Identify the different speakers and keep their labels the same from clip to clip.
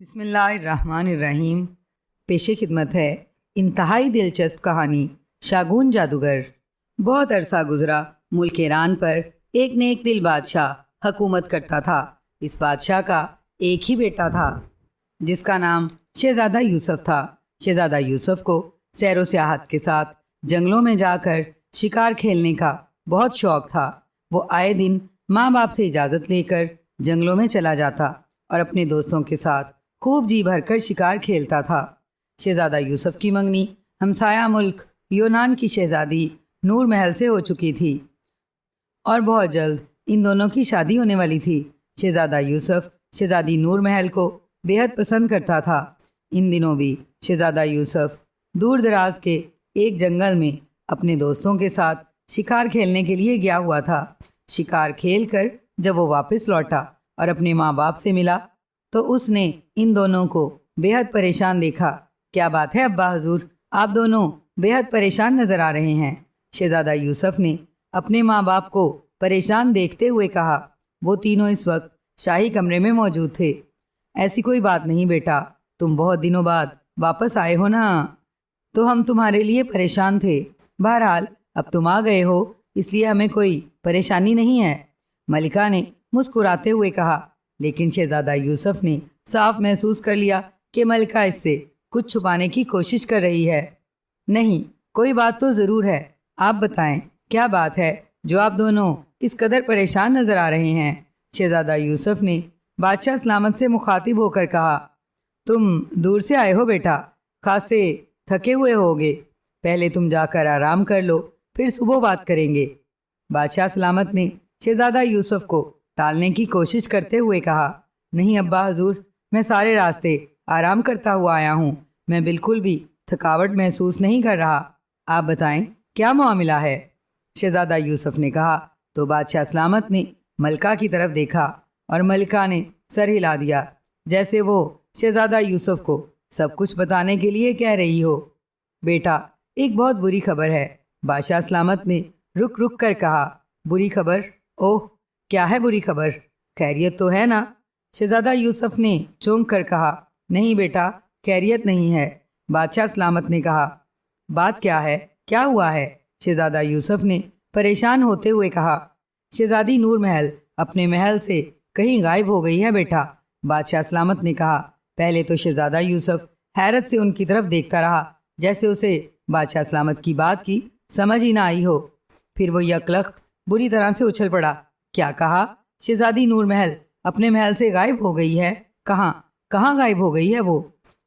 Speaker 1: بسم اللہ الرحمن الرحیم۔ پیش خدمت ہے انتہائی دلچسپ کہانی شاگون جادوگر۔ بہت عرصہ گزرا، ملک ایران پر ایک نیک دل بادشاہ حکومت کرتا تھا۔ اس بادشاہ کا ایک ہی بیٹا تھا جس کا نام شہزادہ یوسف تھا۔ شہزادہ یوسف کو سیر و سیاحت کے ساتھ جنگلوں میں جا کر شکار کھیلنے کا بہت شوق تھا۔ وہ آئے دن ماں باپ سے اجازت لے کر جنگلوں میں چلا جاتا اور اپنے دوستوں کے ساتھ خوب جی بھر کر شکار کھیلتا تھا۔ شہزادہ یوسف کی منگنی ہمسایہ ملک یونان کی شہزادی نور محل سے ہو چکی تھی اور بہت جلد ان دونوں کی شادی ہونے والی تھی۔ شہزادہ یوسف شہزادی نور محل کو بے حد پسند کرتا تھا۔ ان دنوں بھی شہزادہ یوسف دور دراز کے ایک جنگل میں اپنے دوستوں کے ساتھ شکار کھیلنے کے لیے گیا ہوا تھا۔ شکار کھیل کر جب وہ واپس لوٹا اور اپنے ماں باپ سے ملا تو اس نے ان دونوں کو بے حد پریشان دیکھا۔ کیا بات ہے ابا حضور، آپ دونوں بے حد پریشان نظر آ رہے ہیں؟ شہزادہ یوسف نے اپنے ماں باپ کو پریشان دیکھتے ہوئے کہا۔ وہ تینوں اس وقت شاہی کمرے میں موجود تھے۔ ایسی کوئی بات نہیں بیٹا، تم بہت دنوں بعد واپس آئے ہو نا، تو ہم تمہارے لیے پریشان تھے۔ بہرحال اب تم آ گئے ہو، اس لیے ہمیں کوئی پریشانی نہیں ہے، ملکہ نے مسکراتے ہوئے کہا۔ لیکن شہزادہ یوسف نے صاف محسوس کر لیا کہ ملکہ اس سے کچھ چھپانے کی کوشش کر رہی ہے۔ نہیں، کوئی بات تو ضرور ہے، آپ بتائیں کیا بات ہے جو آپ دونوں اس قدر پریشان نظر آ رہے ہیں؟ شہزادہ یوسف نے بادشاہ سلامت سے مخاطب ہو کر کہا۔ تم دور سے آئے ہو بیٹا، خاصے تھکے ہوئے ہوگے، پہلے تم جا کر آرام کر لو، پھر صبح بات کریں گے۔ بادشاہ سلامت نے شہزادہ یوسف کو ٹالنے کی کوشش کرتے ہوئے کہا۔ نہیں ابا حضور، میں سارے راستے آرام کرتا ہوا آیا ہوں، میں بالکل بھی تھکاوٹ محسوس نہیں کر رہا۔ آپ بتائیں کیا معاملہ ہے؟ شہزادہ یوسف نے کہا تو بادشاہ سلامت نے ملکہ کی طرف دیکھا اور ملکہ نے سر ہلا دیا، جیسے وہ شہزادہ یوسف کو سب کچھ بتانے کے لیے کہہ رہی ہو۔ بیٹا، ایک بہت بری خبر ہے، بادشاہ سلامت نے رک رک کر کہا۔ بری خبر؟ اوہ، کیا ہے بری خبر؟ خیریت تو ہے نا؟ شہزادہ یوسف نے چونک کر کہا۔ نہیں بیٹا، خیریت نہیں ہے، بادشاہ سلامت نے کہا۔ بات کیا ہے؟ کیا ہوا ہے؟ شہزادہ یوسف نے پریشان ہوتے ہوئے کہا۔ شہزادی نور محل اپنے محل سے کہیں غائب ہو گئی ہے بیٹا، بادشاہ سلامت نے کہا۔ پہلے تو شہزادہ یوسف حیرت سے ان کی طرف دیکھتا رہا، جیسے اسے بادشاہ سلامت کی بات کی سمجھ ہی نہ آئی ہو۔ پھر وہ یکلخت بری طرح سے اچھل پڑا۔ کیا کہا؟ شہزادی نور محل اپنے محل سے غائب ہو گئی ہے؟ کہاں غائب ہو گئی ہے وہ؟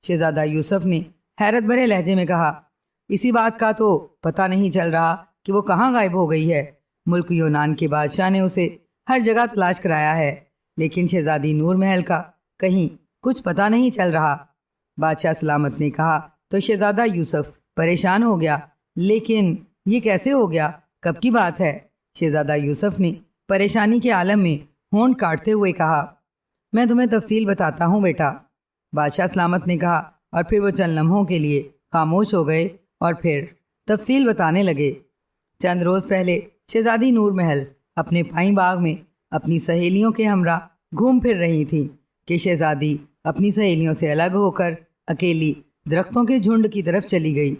Speaker 1: شہزادہ یوسف نے حیرت بھرے لہجے میں کہا۔ اسی بات کا تو پتہ نہیں چل رہا کہ وہ کہاں غائب ہو گئی ہے۔ ملک یونان کے بادشاہ نے اسے ہر جگہ تلاش کرایا ہے، لیکن شہزادی نور محل کا کہیں کچھ پتہ نہیں چل رہا۔ بادشاہ سلامت نے کہا تو شہزادہ یوسف پریشان ہو گیا۔ لیکن یہ کیسے ہو گیا؟ کب کی بات ہے؟ شہزادہ یوسف نے پریشانی کے عالم میں ہونٹ کاٹتے ہوئے کہا۔ میں تمہیں تفصیل بتاتا ہوں بیٹا، بادشاہ سلامت نے کہا، اور پھر وہ چند لمحوں کے لیے خاموش ہو گئے اور پھر تفصیل بتانے لگے۔ چند روز پہلے شہزادی نور محل اپنے پائیں باغ میں اپنی سہیلیوں کے ہمراہ گھوم پھر رہی تھیں کہ شہزادی اپنی سہیلیوں سے الگ ہو کر اکیلی درختوں کے جھنڈ کی طرف چلی گئی۔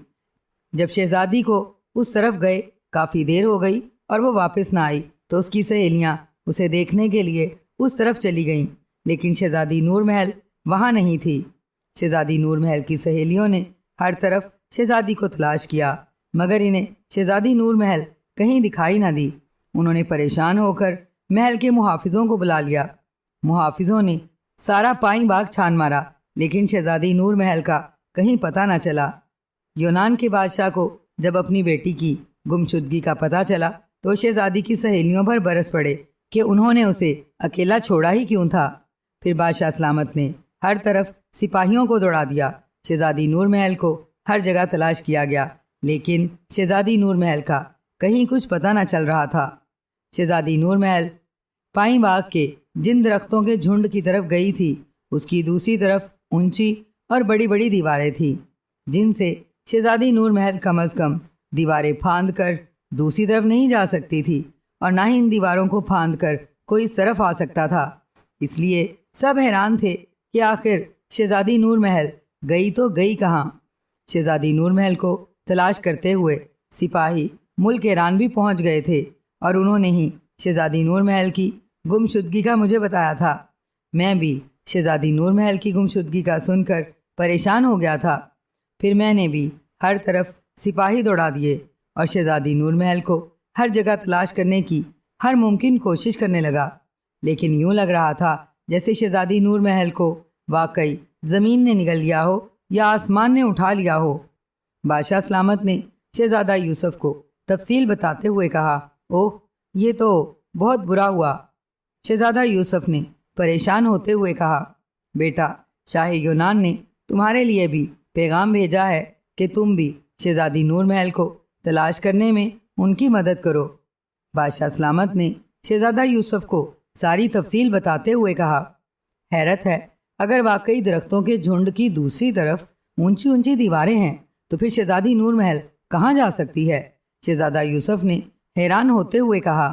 Speaker 1: جب شہزادی کو اس طرف گئے کافی دیر ہو گئی اور وہ واپس نہ آئی تو اس کی سہیلیاں اسے دیکھنے کے لیے اس طرف چلی گئیں، لیکن شہزادی نور محل وہاں نہیں تھی۔ شہزادی نور محل کی سہیلیوں نے ہر طرف شہزادی کو تلاش کیا، مگر انہیں شہزادی نور محل کہیں دکھائی نہ دی۔ انہوں نے پریشان ہو کر محل کے محافظوں کو بلا لیا۔ محافظوں نے سارا پائیں باغ چھان مارا، لیکن شہزادی نور محل کا کہیں پتہ نہ چلا۔ یونان کے بادشاہ کو جب اپنی بیٹی کی گمشدگی کا پتہ چلا تو شہزادی کی سہیلیوں پر برس پڑے کہ انہوں نے اسے اکیلا چھوڑا ہی کیوں تھا۔ پھر بادشاہ سلامت نے ہر طرف سپاہیوں کو دوڑا دیا۔ شہزادی نور محل کو ہر جگہ تلاش کیا گیا، لیکن شہزادی نور محل کا کہیں کچھ پتہ نہ چل رہا تھا۔ شہزادی نور محل پائیں باغ کے جن درختوں کے جھنڈ کی طرف گئی تھی، اس کی دوسری طرف اونچی اور بڑی بڑی دیواریں تھیں، جن سے شہزادی نور محل کم از کم دیواریں پھاند کر دوسری طرف نہیں جا سکتی تھی، اور نہ ہی ان دیواروں کو پھاند کر کوئی اس طرف آ سکتا تھا۔ اس لیے سب حیران تھے کہ آخر شہزادی نور محل گئی تو گئی کہاں؟ شہزادی نور محل کو تلاش کرتے ہوئے سپاہی ملک ایران بھی پہنچ گئے تھے، اور انہوں نے ہی شہزادی نور محل کی گمشدگی کا مجھے بتایا تھا۔ میں بھی شہزادی نور محل کی گمشدگی کا سن کر پریشان ہو گیا تھا۔ پھر میں نے بھی ہر طرف سپاہی دوڑا دیے اور شہزادی نور محل کو ہر جگہ تلاش کرنے کی ہر ممکن کوشش کرنے لگا، لیکن یوں لگ رہا تھا جیسے شہزادی نور محل کو واقعی زمین نے نگل لیا ہو یا آسمان نے اٹھا لیا ہو۔ بادشاہ سلامت نے شہزادہ یوسف کو تفصیل بتاتے ہوئے کہا، اوہ یہ تو بہت برا ہوا۔ شہزادہ یوسف نے پریشان ہوتے ہوئے کہا، بیٹا شاہ یونان نے تمہارے لیے بھی پیغام بھیجا ہے کہ تم بھی شہزادی نور محل کو تلاش کرنے میں ان کی مدد کرو۔ بادشاہ سلامت نے شہزادہ یوسف کو ساری تفصیل بتاتے ہوئے کہا، حیرت ہے، اگر واقعی درختوں کے جھنڈ کی دوسری طرف اونچی اونچی دیواریں ہیں تو پھر شہزادی نور محل کہاں جا سکتی ہے؟ شہزادہ یوسف نے حیران ہوتے ہوئے کہا،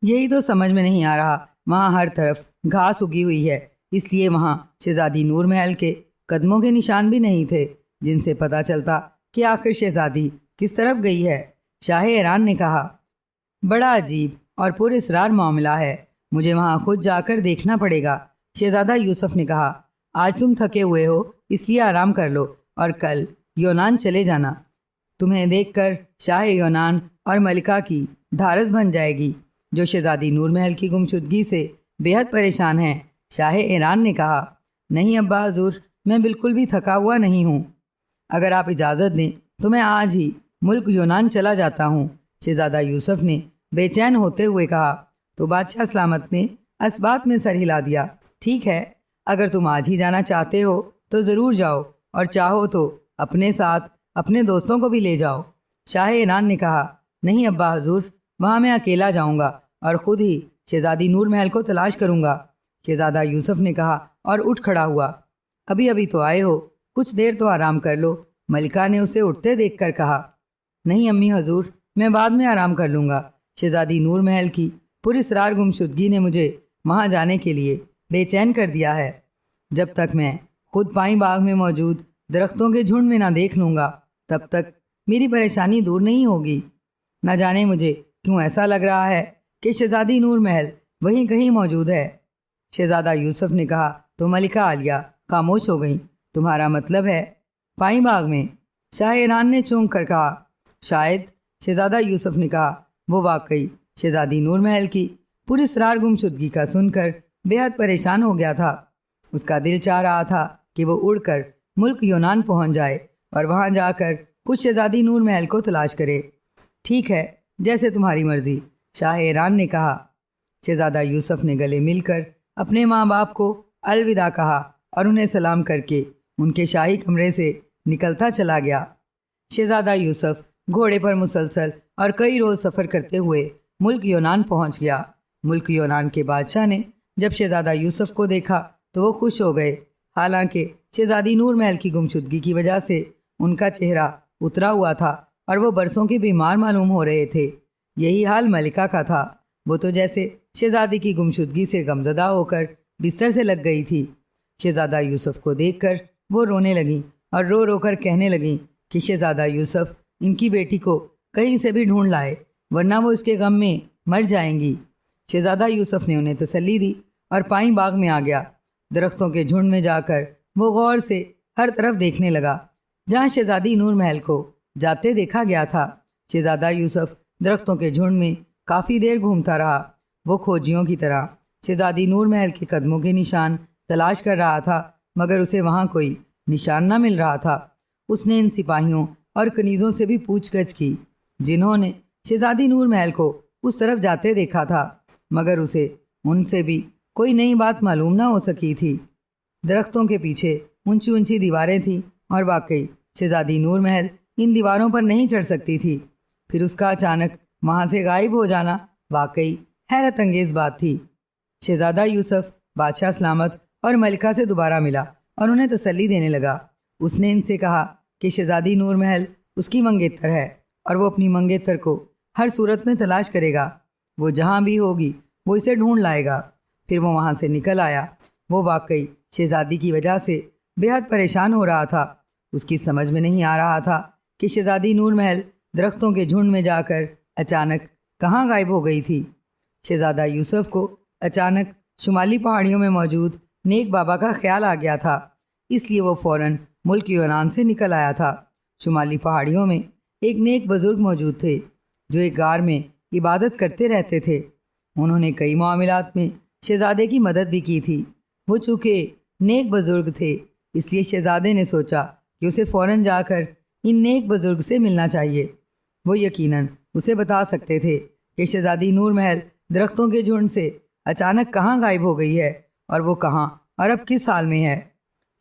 Speaker 1: یہی تو سمجھ میں نہیں آ رہا، وہاں ہر طرف گھاس اگی ہوئی ہے، اس لیے وہاں شہزادی نور محل کے قدموں کے نشان بھی نہیں تھے جن سے پتہ چلتا کہ آخر شہزادی کس طرف گئی ہے۔ شاہ ایران نے کہا، بڑا عجیب اور پر اسرار معاملہ ہے، مجھے وہاں خود جا کر دیکھنا پڑے گا۔ شہزادہ یوسف نے کہا، آج تم تھکے ہوئے ہو اس لیے آرام کر لو اور کل یونان چلے جانا۔ تمہیں دیکھ کر شاہ یونان اور ملکہ کی ڈھارس بن جائے گی، جو شہزادی نور محل کی گمشدگی سے بے حد پریشان ہیں۔ شاہ ایران نے کہا، نہیں ابا حضور، میں بالکل بھی تھکا ہوا نہیں ہوں، اگر آپ اجازت دیں تو میں آج ہی ملک یونان چلا جاتا ہوں۔ شہزادہ یوسف نے بے چین ہوتے ہوئے کہا، تو بادشاہ سلامت نے اس بات میں سر ہلا دیا، ٹھیک ہے، اگر تم آج ہی جانا چاہتے ہو تو ضرور جاؤ، اور چاہو تو اپنے ساتھ اپنے دوستوں کو بھی لے جاؤ۔ شاہ ایران نے کہا، نہیں ابا حضور، وہاں میں اکیلا جاؤں گا اور خود ہی شہزادی نور محل کو تلاش کروں گا۔ شہزادہ یوسف نے کہا اور اٹھ کھڑا ہوا، ابھی تو آئے ہو، کچھ دیر تو آرام کر لو۔ ملکہ نے اسے اٹھتے دیکھ کر کہا، نہیں امی حضور، میں بعد میں آرام کر لوں گا، شہزادی نور محل کی پر اسرار گمشدگی نے مجھے وہاں جانے کے لیے بے چین کر دیا ہے۔ جب تک میں خود پائیں باغ میں موجود درختوں کے جھنڈ میں نہ دیکھ لوں گا تب تک میری پریشانی دور نہیں ہوگی۔ نہ جانے مجھے کیوں ایسا لگ رہا ہے کہ شہزادی نور محل وہیں کہیں موجود ہے۔ شہزادہ یوسف نے کہا تو ملکہ عالیہ خاموش ہو گئیں۔ تمہارا مطلب ہے پائیں باغ میں؟ شاہ ایران نے چونک کر کہا، شاید۔ شہزادہ یوسف نے کہا، وہ واقعی شہزادی نور محل کی پر اسرار گمشدگی کا سن کر بے حد پریشان ہو گیا تھا۔ اس کا دل چاہ رہا تھا کہ وہ اڑ کر ملک یونان پہنچ جائے اور وہاں جا کر خود شہزادی نور محل کو تلاش کرے۔ ٹھیک ہے، جیسے تمہاری مرضی، شاہ ایران نے کہا۔ شہزادہ یوسف نے گلے مل کر اپنے ماں باپ کو الوداع کہا اور انہیں سلام کر کے ان کے شاہی کمرے سے نکلتا چلا گیا۔ شہزادہ یوسف گھوڑے پر مسلسل اور کئی روز سفر کرتے ہوئے ملک یونان پہنچ گیا۔ ملک یونان کے بادشاہ نے جب شہزادہ یوسف کو دیکھا تو وہ خوش ہو گئے، حالانکہ شہزادی نور محل کی گمشدگی کی وجہ سے ان کا چہرہ اترا ہوا تھا اور وہ برسوں کے بیمار معلوم ہو رہے تھے۔ یہی حال ملکہ کا تھا، وہ تو جیسے شہزادی کی گمشدگی سے غمزدہ ہو کر بستر سے لگ گئی تھی۔ شہزادہ یوسف کو دیکھ کر وہ رونے لگیں اور رو رو کر کہنے لگیں کہ شہزادہ یوسف ان کی بیٹی کو کہیں سے بھی ڈھونڈ لائے، ورنہ وہ اس کے غم میں مر جائیں گی۔ شہزادہ یوسف نے انہیں تسلی دی اور پائیں باغ میں آ گیا۔ درختوں کے جھنڈ میں جا کر وہ غور سے ہر طرف دیکھنے لگا جہاں شہزادی نور محل کو جاتے دیکھا گیا تھا۔ شہزادہ یوسف درختوں کے جھنڈ میں کافی دیر گھومتا رہا، وہ کھوجیوں کی طرح شہزادی نور محل کے قدموں کے نشان تلاش کر رہا تھا، مگر اسے وہاں کوئی نشان نہ مل رہا تھا۔ اس نے ان سپاہیوں اور کنیزوں سے بھی پوچھ گچھ کی جنہوں نے شہزادی نور محل کو اس طرف جاتے دیکھا تھا، مگر اسے ان سے بھی کوئی نئی بات معلوم نہ ہو سکی تھی۔ درختوں کے پیچھے اونچی اونچی دیواریں تھیں اور واقعی شہزادی نور محل ان دیواروں پر نہیں چڑھ سکتی تھی۔ پھر اس کا اچانک وہاں سے غائب ہو جانا واقعی حیرت انگیز بات تھی۔ شہزادہ یوسف بادشاہ سلامت اور ملکہ سے دوبارہ ملا اور انہیں تسلی دینے لگا۔ اس نے ان سے کہا کہ شہزادی نور محل اس کی منگیتر ہے اور وہ اپنی منگیتر کو ہر صورت میں تلاش کرے گا، وہ جہاں بھی ہوگی وہ اسے ڈھونڈ لائے گا۔ پھر وہ وہاں سے نکل آیا۔ وہ واقعی شہزادی کی وجہ سے بے حد پریشان ہو رہا تھا۔ اس کی سمجھ میں نہیں آ رہا تھا کہ شہزادی نور محل درختوں کے جھنڈ میں جا کر اچانک کہاں غائب ہو گئی تھی۔ شہزادہ یوسف کو اچانک شمالی پہاڑیوں میں موجود نیک بابا کا خیال آ گیا تھا، اس لیے وہ فوراً ملک یونان سے نکل آیا تھا۔ شمالی پہاڑیوں میں ایک نیک بزرگ موجود تھے جو ایک غار میں عبادت کرتے رہتے تھے۔ انہوں نے کئی معاملات میں شہزادے کی مدد بھی کی تھی۔ وہ چونکہ نیک بزرگ تھے اس لیے شہزادے نے سوچا کہ اسے فوراً جا کر ان نیک بزرگ سے ملنا چاہیے۔ وہ یقیناً اسے بتا سکتے تھے کہ شہزادی نور محل درختوں کے جھنڈ سے اچانک کہاں غائب ہو گئی ہے اور وہ کہاں اور اب کس حال میں ہے۔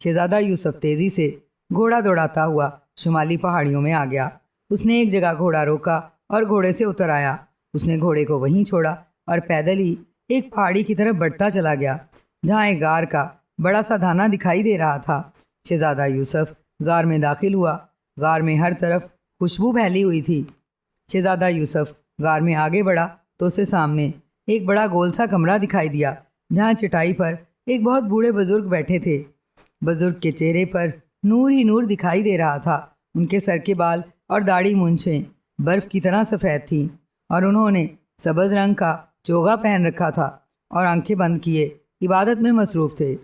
Speaker 1: شہزادہ یوسف تیزی سے گھوڑا دوڑاتا ہوا شمالی پہاڑیوں میں آ گیا۔ اس نے ایک جگہ گھوڑا روکا اور گھوڑے سے اتر آیا۔ اس نے گھوڑے کو وہیں چھوڑا اور پیدل ہی ایک پہاڑی کی طرف بڑھتا چلا گیا جہاں ایک غار کا بڑا سا دھانا دکھائی دے رہا تھا۔ شہزادہ یوسف غار میں داخل ہوا۔ غار میں ہر طرف خوشبو پھیلی ہوئی تھی۔ شہزادہ یوسف غار میں آگے بڑھا تو اسے سامنے ایک بڑا گول سا کمرہ دکھائی دیا جہاں چٹائی پر ایک بہت بوڑھے بزرگ بیٹھے تھے۔ بزرگ کے چہرے پر نور ہی نور دکھائی دے رہا تھا۔ ان کے سر کے بال اور داڑھی مونچھیں برف کی طرح سفید تھیں اور انہوں نے سبز رنگ کا چوغا پہن رکھا تھا اور آنکھیں بند کیے عبادت میں مصروف تھے۔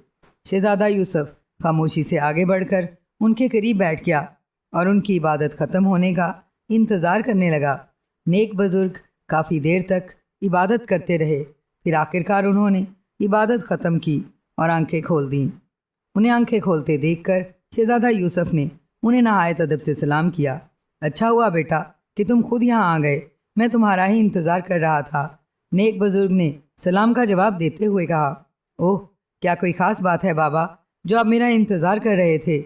Speaker 1: شہزادہ یوسف خاموشی سے آگے بڑھ کر ان کے قریب بیٹھ گیا اور ان کی عبادت ختم ہونے کا انتظار کرنے لگا۔ نیک بزرگ کافی دیر تک عبادت کرتے رہے، پھر آخرکار انہوں نے عبادت ختم کی اور آنکھیں کھول دیں۔ انہیں آنکھیں کھولتے دیکھ کر شہزادہ یوسف نے انہیں نہایت ادب سے سلام کیا۔ اچھا ہوا بیٹا کہ تم خود یہاں آ گئے، میں تمہارا ہی انتظار کر رہا تھا۔ نیک بزرگ نے سلام کا جواب دیتے ہوئے کہا، اوہ کیا کوئی خاص بات ہے بابا جو آپ میرا انتظار کر رہے تھے؟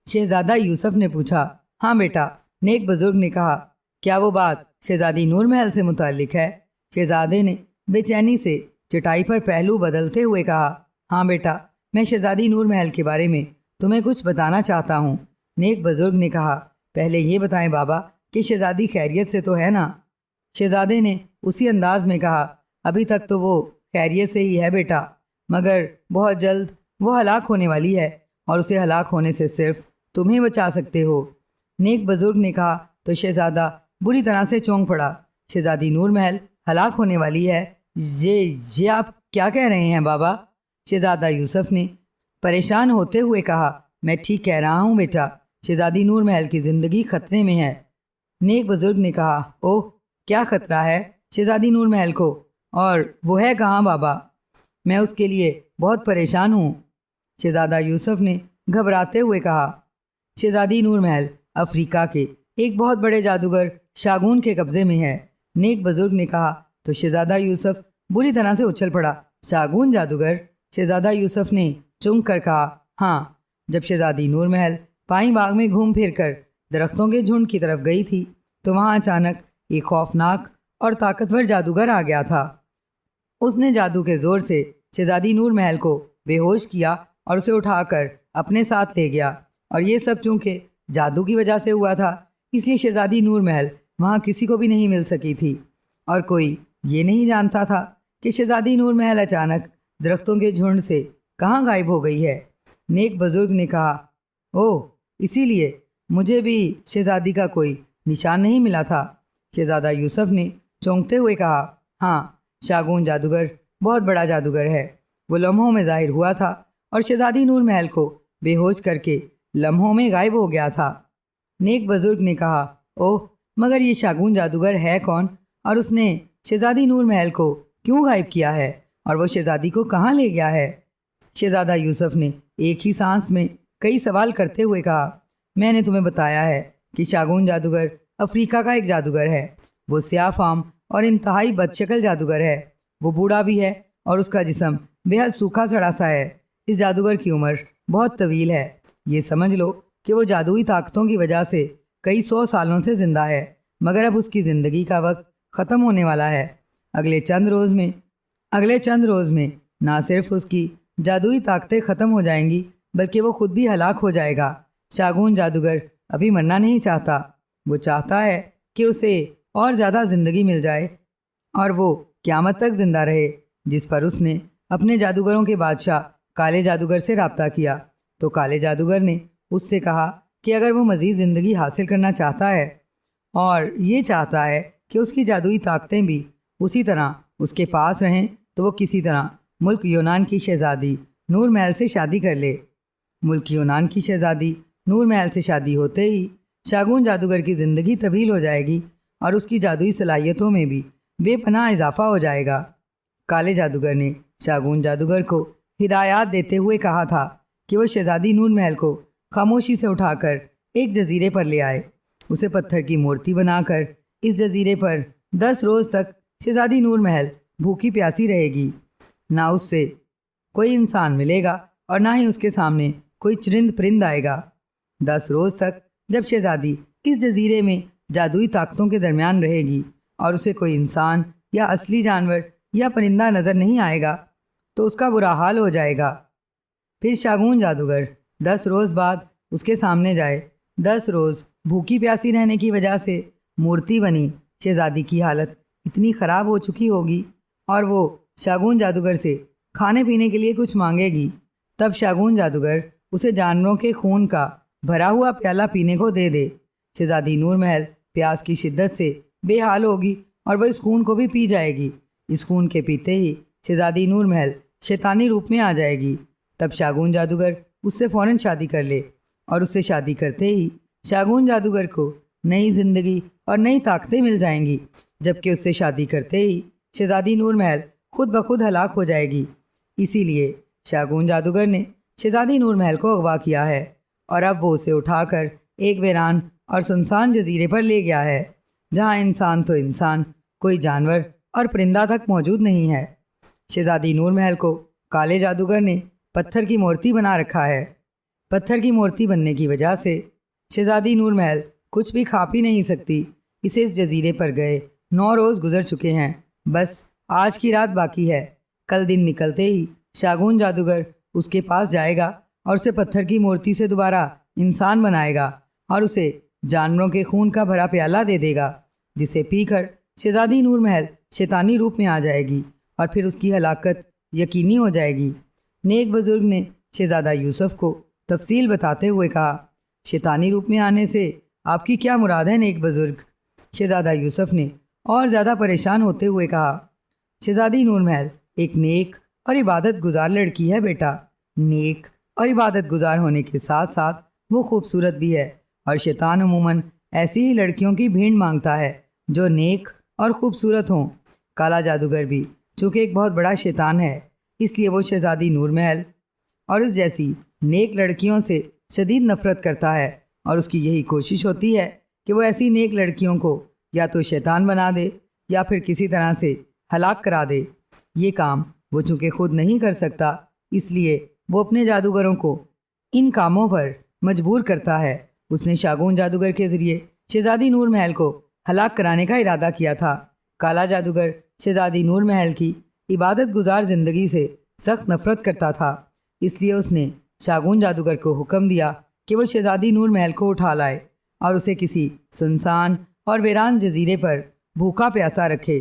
Speaker 1: شہزادہ یوسف نے پوچھا۔ ہاں بیٹا، نیک بزرگ نے کہا، کیا وہ بات شہزادی نور محل سے متعلق ہے؟ شہزادے نے بے چینی سے چٹائی پر پہلو بدلتے ہوئے کہا، ہاں بیٹا، میں شہزادی نور محل کے بارے میں تمہیں کچھ بتانا چاہتا ہوں۔ نیک بزرگ نے کہا، پہلے یہ بتائیں بابا کہ شہزادی خیریت سے تو ہے نا؟ شہزادے نے اسی انداز میں کہا، ابھی تک تو وہ خیریت سے ہی ہے بیٹا، مگر بہت جلد وہ ہلاک ہونے والی ہے اور اسے ہلاک ہونے سے صرف تمہیں بچا سکتے ہو۔ نیک بزرگ نے کہا تو شہزادہ بری طرح سے چونک پڑا۔ شہزادی نور محل ہلاک ہونے والی ہے؟ یہ آپ کیا کہہ رہے ہیں بابا؟ شہزادہ یوسف نے پریشان ہوتے ہوئے کہا، میں ٹھیک کہہ رہا ہوں بیٹا، شہزادی نور محل کی زندگی خطرے میں ہے۔ نیک بزرگ نے کہا، اوہ کیا خطرہ ہے شہزادی نور محل کو، اور وہ ہے کہاں بابا؟ میں اس کے لیے بہت پریشان ہوں۔ شہزادہ یوسف نے گھبراتے ہوئے کہا، شہزادی نور محل افریقہ کے ایک بہت بڑے جادوگر شاگون کے قبضے میں ہے۔ نیک بزرگ نے کہا تو شہزادہ یوسف بری طرح سے اچھل پڑا۔ شاگون جادوگر؟ شہزادہ یوسف نے چونک کر کہا، ہاں۔ جب شہزادی نور محل پائیں باغ میں گھوم پھر کر درختوں کے جھنڈ کی طرف گئی تھی تو وہاں اچانک ایک خوفناک اور طاقتور جادوگر آ گیا تھا۔ اس نے جادو کے زور سے شہزادی نور محل کو بے ہوش کیا اور اسے اٹھا کر اپنے ساتھ لے گیا، اور یہ سب چونکہ جادو کی وجہ سے ہوا تھا، اس لیے شہزادی نور محل وہاں کسی کو بھی نہیں مل سکی تھی، اور کوئی یہ نہیں جانتا تھا کہ شہزادی نور محل اچانک درختوں کے جھنڈ سے کہاں غائب ہو گئی ہے۔ نیک بزرگ نے کہا، اوہ اسی لیے مجھے بھی شہزادی کا کوئی نشان نہیں ملا تھا۔ شہزادہ یوسف نے چونکتے ہوئے کہا، ہاں، شاگون جادوگر بہت بڑا جادوگر ہے۔ وہ لمحوں میں ظاہر ہوا تھا اور شہزادی نور محل کو بے ہوش کر کے لمحوں میں غائب ہو گیا تھا۔ نیک بزرگ نے کہا، اوہ مگر یہ شاگون جادوگر ہے کون، اور اس نے شہزادی نور محل کو کیوں غائب کیا ہے، اور وہ شہزادی کو کہاں لے گیا ہے؟ شہزادہ یوسف نے ایک ہی سانس میں کئی سوال کرتے ہوئے کہا، میں نے تمہیں بتایا ہے کہ شاگون جادوگر افریقہ کا ایک جادوگر ہے۔ وہ سیاہ فام اور انتہائی بد شکل جادوگر ہے۔ وہ بوڑھا بھی ہے اور اس کا جسم بے حد سوکھا سڑا سا ہے۔ اس جادوگر کی عمر بہت طویل ہے۔ یہ سمجھ لو کہ وہ جادوئی طاقتوں کی وجہ سے کئی 100 سالوں سے زندہ ہے، مگر اب اس کی زندگی کا وقت ختم ہونے والا ہے۔ اگلے چند روز میں نہ صرف اس کی جادوئی طاقتیں ختم ہو جائیں گی بلکہ وہ خود بھی ہلاک ہو جائے گا۔ شاگون جادوگر ابھی مرنا نہیں چاہتا، وہ چاہتا ہے کہ اسے اور زیادہ زندگی مل جائے اور وہ قیامت تک زندہ رہے، جس پر اس نے اپنے جادوگروں کے بادشاہ کالے جادوگر سے رابطہ کیا۔ تو کالے جادوگر نے اس سے کہا کہ اگر وہ مزید زندگی حاصل کرنا چاہتا ہے اور یہ چاہتا ہے کہ اس کی جادوئی طاقتیں بھی اسی طرح اس کے پاس رہیں تو وہ کسی طرح ملک یونان کی شہزادی نور محل سے شادی کر لے۔ ملک یونان کی شہزادی نور محل سے شادی ہوتے ہی شاگون جادوگر کی زندگی طویل ہو جائے گی اور اس کی جادوئی صلاحیتوں میں بھی بے پناہ اضافہ ہو جائے گا۔ کالے جادوگر نے شاگون جادوگر کو ہدایات دیتے ہوئے کہا تھا کہ وہ شہزادی نور محل کو خاموشی سے اٹھا کر ایک جزیرے پر لے آئے، اسے پتھر کی مورتی بنا کر اس جزیرے پر 10 روز تک شہزادی نور محل بھوکی پیاسی رہے گی۔ نہ اس سے کوئی انسان ملے گا اور نہ ہی اس کے سامنے کوئی چرند پرند آئے گا۔ 10 روز تک جب شہزادی اس جزیرے میں جادوئی طاقتوں کے درمیان رہے گی اور اسے کوئی انسان یا اصلی جانور یا پرندہ نظر نہیں آئے گا تو اس کا برا حال ہو جائے گا۔ پھر شاگون جادوگر 10 روز بعد اس کے سامنے جائے۔ 10 روز بھوکی پیاسی رہنے کی وجہ سے مورتی بنی شہزادی کی حالت اتنی خراب ہو چکی ہوگی اور وہ شاگون جادوگر سے کھانے پینے کے لیے کچھ مانگے گی، تب شاگون جادوگر اسے جانوروں کے خون کا بھرا ہوا پیالہ پینے کو دے دے۔ شہزادی نور محل پیاس کی شدت سے بے حال ہوگی اور وہ اس خون کو بھی پی جائے گی۔ اس خون کے پیتے ہی شہزادی نور محل شیطانی روپ میں آ جائے گی۔ تب شاگون جادوگر اس سے فوراً شادی کر لے اور اس سے شادی کرتے ہی شاگون جادوگر کو نئی زندگی اور نئی طاقتیں مل جائیں گی، جبکہ اس سے شادی کرتے ہی شہزادی نور محل خود بخود ہلاک ہو جائے گی۔ اسی لیے شاگون جادوگر نے شہزادی نور محل کو اغوا کیا ہے اور اب وہ اسے اٹھا کر ایک ویران اور سنسان جزیرے پر لے گیا ہے، جہاں انسان تو انسان، کوئی جانور اور پرندہ تک موجود نہیں ہے۔ شہزادی نور محل کو کالے جادوگر نے پتھر کی مورتی بنا رکھا ہے۔ پتھر کی مورتی بننے کی وجہ سے شہزادی نور محل کچھ بھی کھا پی نہیں سکتی۔ اسے اس جزیرے پر گئے 9 روز گزر چکے ہیں، بس آج کی رات باقی ہے۔ کل دن نکلتے ہی شاگون جادوگر اس کے پاس جائے گا اور اسے پتھر کی مورتی سے دوبارہ انسان بنائے گا اور اسے جانوروں کے خون کا بھرا پیالہ دے دے گا، جسے پی کر شہزادی نور محل شیطانی روپ میں آ جائے گی اور پھر اس کی ہلاکت یقینی ہو جائے گی۔ نیک بزرگ نے شہزادہ یوسف کو تفصیل بتاتے ہوئے کہا، شیطانی روپ میں آنے سے آپ کی کیا مراد ہے نیک بزرگ؟ شہزادہ یوسف نے اور زیادہ پریشان ہوتے ہوئے کہا، شہزادی نور محل ایک نیک اور عبادت گزار لڑکی ہے بیٹا۔ نیک اور عبادت گزار ہونے کے ساتھ ساتھ وہ خوبصورت بھی ہے، اور شیطان عموماً ایسی ہی لڑکیوں کی بھیڑ مانگتا ہے جو نیک اور خوبصورت ہوں۔ کالا جادوگر بھی چونکہ ایک بہت بڑا شیطان ہے، اس لیے وہ شہزادی نور محل اور اس جیسی نیک لڑکیوں سے شدید نفرت کرتا ہے، اور اس کی یہی کوشش ہوتی ہے کہ وہ ایسی نیک لڑکیوں کو یا تو شیطان بنا دے یا پھر کسی طرح سے ہلاک کرا دے۔ یہ کام وہ چونکہ خود نہیں کر سکتا، اس لیے وہ اپنے جادوگروں کو ان کاموں پر مجبور کرتا ہے۔ اس نے شاگون جادوگر کے ذریعے شہزادی نور محل کو ہلاک کرانے کا ارادہ کیا تھا۔ کالا جادوگر شہزادی نور محل کی عبادت گزار زندگی سے سخت نفرت کرتا تھا، اس لیے اس نے شاگون جادوگر کو حکم دیا کہ وہ شہزادی نور محل کو اٹھا لائے اور اسے کسی سنسان اور ویران جزیرے پر بھوکا پیاسا رکھے۔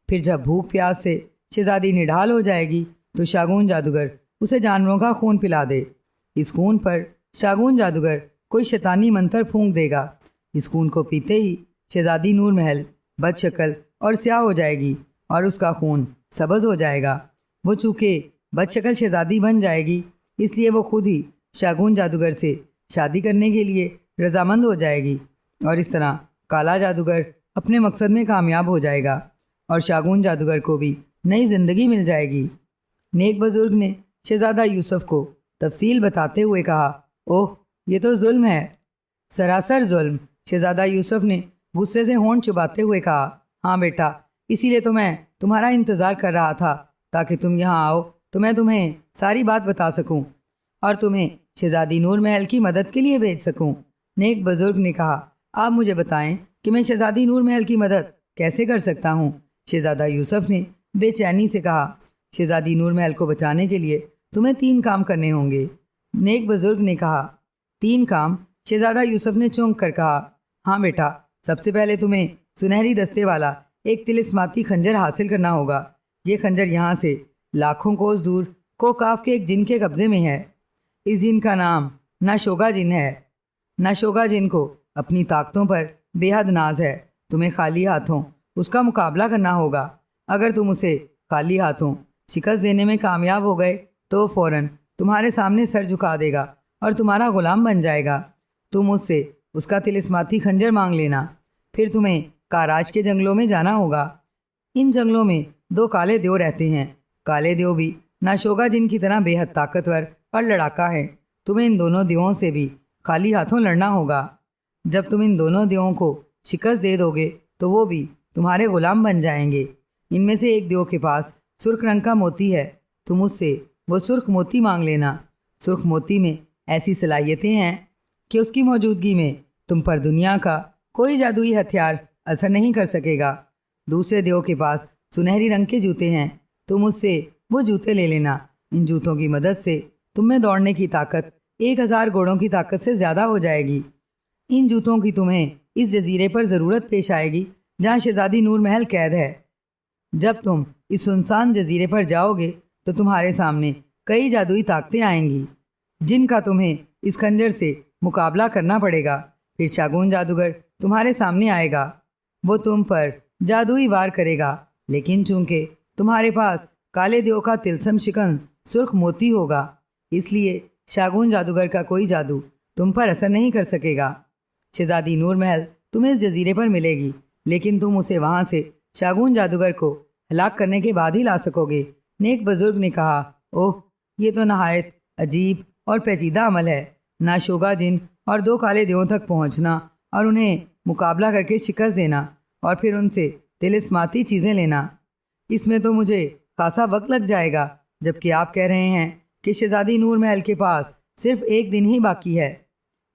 Speaker 1: پھر جب بھوک پیاس سے شہزادی نڈھال ہو جائے گی تو شاگون جادوگر اسے جانوروں کا خون پلا دے۔ اس خون پر شاگون جادوگر کوئی شیطانی منتر پھونک دے گا۔ اس خون کو پیتے ہی شہزادی نور محل بد شکل اور سیاہ ہو جائے گی اور اس کا خون سبز ہو جائے گا۔ وہ چونکہ بد شکل شہزادی بن جائے گی، اس لیے وہ خود ہی شاگون جادوگر سے شادی کرنے کے لیے رضامند ہو جائے گی، اور اس طرح کالا جادوگر اپنے مقصد میں کامیاب ہو جائے گا اور شاگون جادوگر کو بھی نئی زندگی مل جائے گی۔ نیک بزرگ نے شہزادہ یوسف کو تفصیل بتاتے ہوئے کہا، اوہ یہ تو ظلم ہے، سراسر ظلم۔ شہزادہ یوسف نے غصے سے ہونٹ چباتے ہوئے کہا، ہاں بیٹا، اسی لیے تو میں تمہارا انتظار کر رہا تھا تاکہ تم یہاں آؤ تو میں تمہیں ساری بات بتا سکوں اور تمہیں شہزادی نور محل کی مدد کے لیے بھیج سکوں۔ نیک بزرگ نے کہا، آپ مجھے بتائیں کہ میں شہزادی نور محل کی مدد کیسے کر سکتا ہوں؟ شہزادہ یوسف نے بے چینی سے کہا، شہزادی نور محل کو بچانے کے لیے تمہیں 3 کام کرنے ہوں گے۔ نیک بزرگ نے کہا، 3 کام؟ شہزادہ یوسف نے چونک کر کہا، ہاں بیٹا، سب سے پہلے تمہیں سنہری دستے والا ایک طلسماتی خنجر حاصل کرنا ہوگا۔ یہ خنجر یہاں سے لاکھوں کوس دور کوکاف کے ایک جن کے قبضے میں ہے۔ اس جن کا نام ناشوگا جن ہے۔ ناشوگا جن کو اپنی طاقتوں پر بے حد ناز ہے۔ تمہیں خالی ہاتھوں اس کا مقابلہ کرنا ہوگا۔ اگر تم اسے خالی ہاتھوں شکست دینے میں کامیاب ہو گئے تو فوراً تمہارے سامنے سر جھکا دے گا اور تمہارا غلام بن جائے گا۔ تم اس سے اس کا طلسماتی خنجر مانگ لینا۔ پھر تمہیں کاراج کے جنگلوں میں جانا ہوگا۔ ان جنگلوں میں 2 کالے دیو رہتے ہیں۔ کالے دیو بھی ناشوگا جن کی طرح بے حد طاقتور اور لڑاکا ہے۔ تمہیں ان دونوں دیوؤں سے بھی خالی ہاتھوں لڑنا ہوگا۔ جب تم ان دونوں دیوؤں کو شکست دے دو گے تو وہ بھی تمہارے غلام بن جائیں گے۔ ان میں سے ایک دیو کے پاس سرخ رنگ کا موتی ہے۔ تم اس سے وہ سرخ موتی مانگ لینا۔ سرخ موتی میں ایسی صلاحیتیں ہیں کہ اس کی موجودگی میں تم پر دنیا کا کوئی جادوئی ہتھیار اثر نہیں کر سکے گا۔ دوسرے دیو کے پاس سنہری رنگ کے جوتے ہیں۔ تم اس سے وہ جوتے لے لینا۔ ان جوتوں کی مدد سے تم میں دوڑنے کی طاقت 1000 گھوڑوں کی طاقت سے زیادہ ہو جائے گی۔ ان جوتوں کی تمہیں اس جزیرے پر ضرورت پیش آئے گی جہاں شہزادی نور محل قید ہے۔ جب تم اس سنسان جزیرے پر جاؤ گے تو تمہارے سامنے کئی جادوئی طاقتیں آئیں گی جن کا تمہیں اس خنجر سے مقابلہ کرنا پڑے گا۔ پھر شاگون جادوگر تمہارے سامنے آئے گا۔ وہ تم پر جادوئی وار کرے گا، لیکن چونکہ تمہارے پاس کالے دیو کا تلسم شکن سرخ موتی ہوگا، اس لیے شاگون جادوگر کا کوئی جادو تم پر اثر نہیں کر سکے گا۔ شہزادی نور محل تمہیں اس جزیرے پر ملے گی، لیکن تم اسے وہاں سے شاگون جادوگر کو ہلاک کرنے کے بعد ہی لا سکو گے۔ نیک بزرگ نے کہا، اوہ، یہ تو نہایت عجیب اور پیچیدہ عمل ہے۔ ناشوگا جن اور 2 کالے دیووں تک پہنچنا اور انہیں مقابلہ کر کے شکست دینا اور پھر ان سے طلسماتی چیزیں لینا، اس میں تو مجھے خاصا وقت لگ جائے گا، جبکہ آپ کہہ رہے ہیں کہ شہزادی نور محل کے پاس صرف 1 دن ہی باقی ہے۔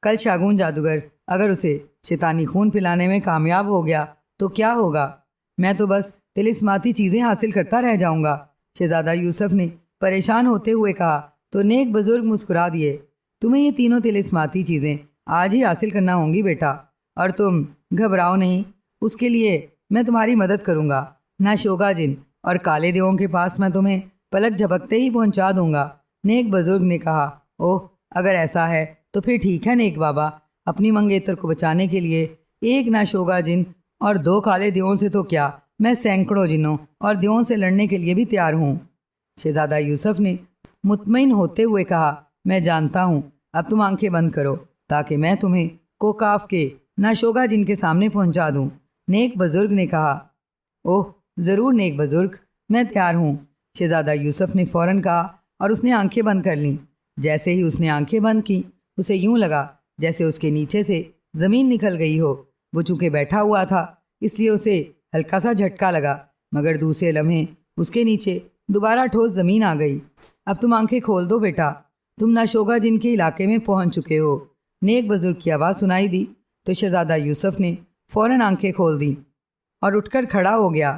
Speaker 1: کل شاگون جادوگر اگر اسے شیطانی خون پلانے میں کامیاب ہو گیا تو کیا ہوگا؟ میں تو بس طلسماتی چیزیں حاصل کرتا رہ جاؤں گا۔ شہزادہ یوسف نے پریشان ہوتے ہوئے کہا تو نیک بزرگ مسکرا دیے، تمہیں یہ تینوں طلسماتی چیزیں آج ہی حاصل کرنا ہوں گی بیٹا، اور تم گھبراؤ نہیں، اس کے لیے میں تمہاری مدد کروں گا۔ ناشوگا جن اور کالے دیووں کے پاس میں تمہیں پلک جھپکتے ہی پہنچا دوں گا۔ نیک بزرگ نے کہا، اوہ، اگر ایسا ہے تو پھر ٹھیک ہے نیک بابا، اپنی منگیتر کو بچانے کے لیے 1 ناشوگا جن اور 2 کالے دیووں سے تو کیا، میں سینکڑوں جنوں اور دیووں سے لڑنے کے لیے بھی تیار ہوں۔ شہزادہ یوسف نے مطمئن ہوتے ہوئے کہا، میں جانتا ہوں، اب تم آنکھیں بند کرو تاکہ میں تمہیں کوکاف کے ناشوگا جن کے سامنے پہنچا دوں۔ نیک بزرگ نے کہا، اوہ، ضرور نیک بزرگ، میں تیار ہوں۔ شہزادہ یوسف نے فوراً کہا اور اس نے آنکھیں بند کر لیں۔ جیسے ہی اس نے آنکھیں بند کی، اسے یوں لگا جیسے اس کے نیچے سے زمین نکل گئی ہو۔ وہ چونکہ بیٹھا ہوا تھا اس لیے اسے ہلکا سا جھٹکا لگا، مگر دوسرے لمحے اس کے نیچے دوبارہ ٹھوس زمین آ گئی۔ اب تم آنکھیں کھول دو بیٹا، تم ناشوگا جن کے علاقے میں پہنچ چکے ہو۔ نیک بزرگ کی آواز سنائی دی تو شہزادہ یوسف نے فوراً آنکھیں کھول دیں اور اٹھ کر کھڑا ہو گیا۔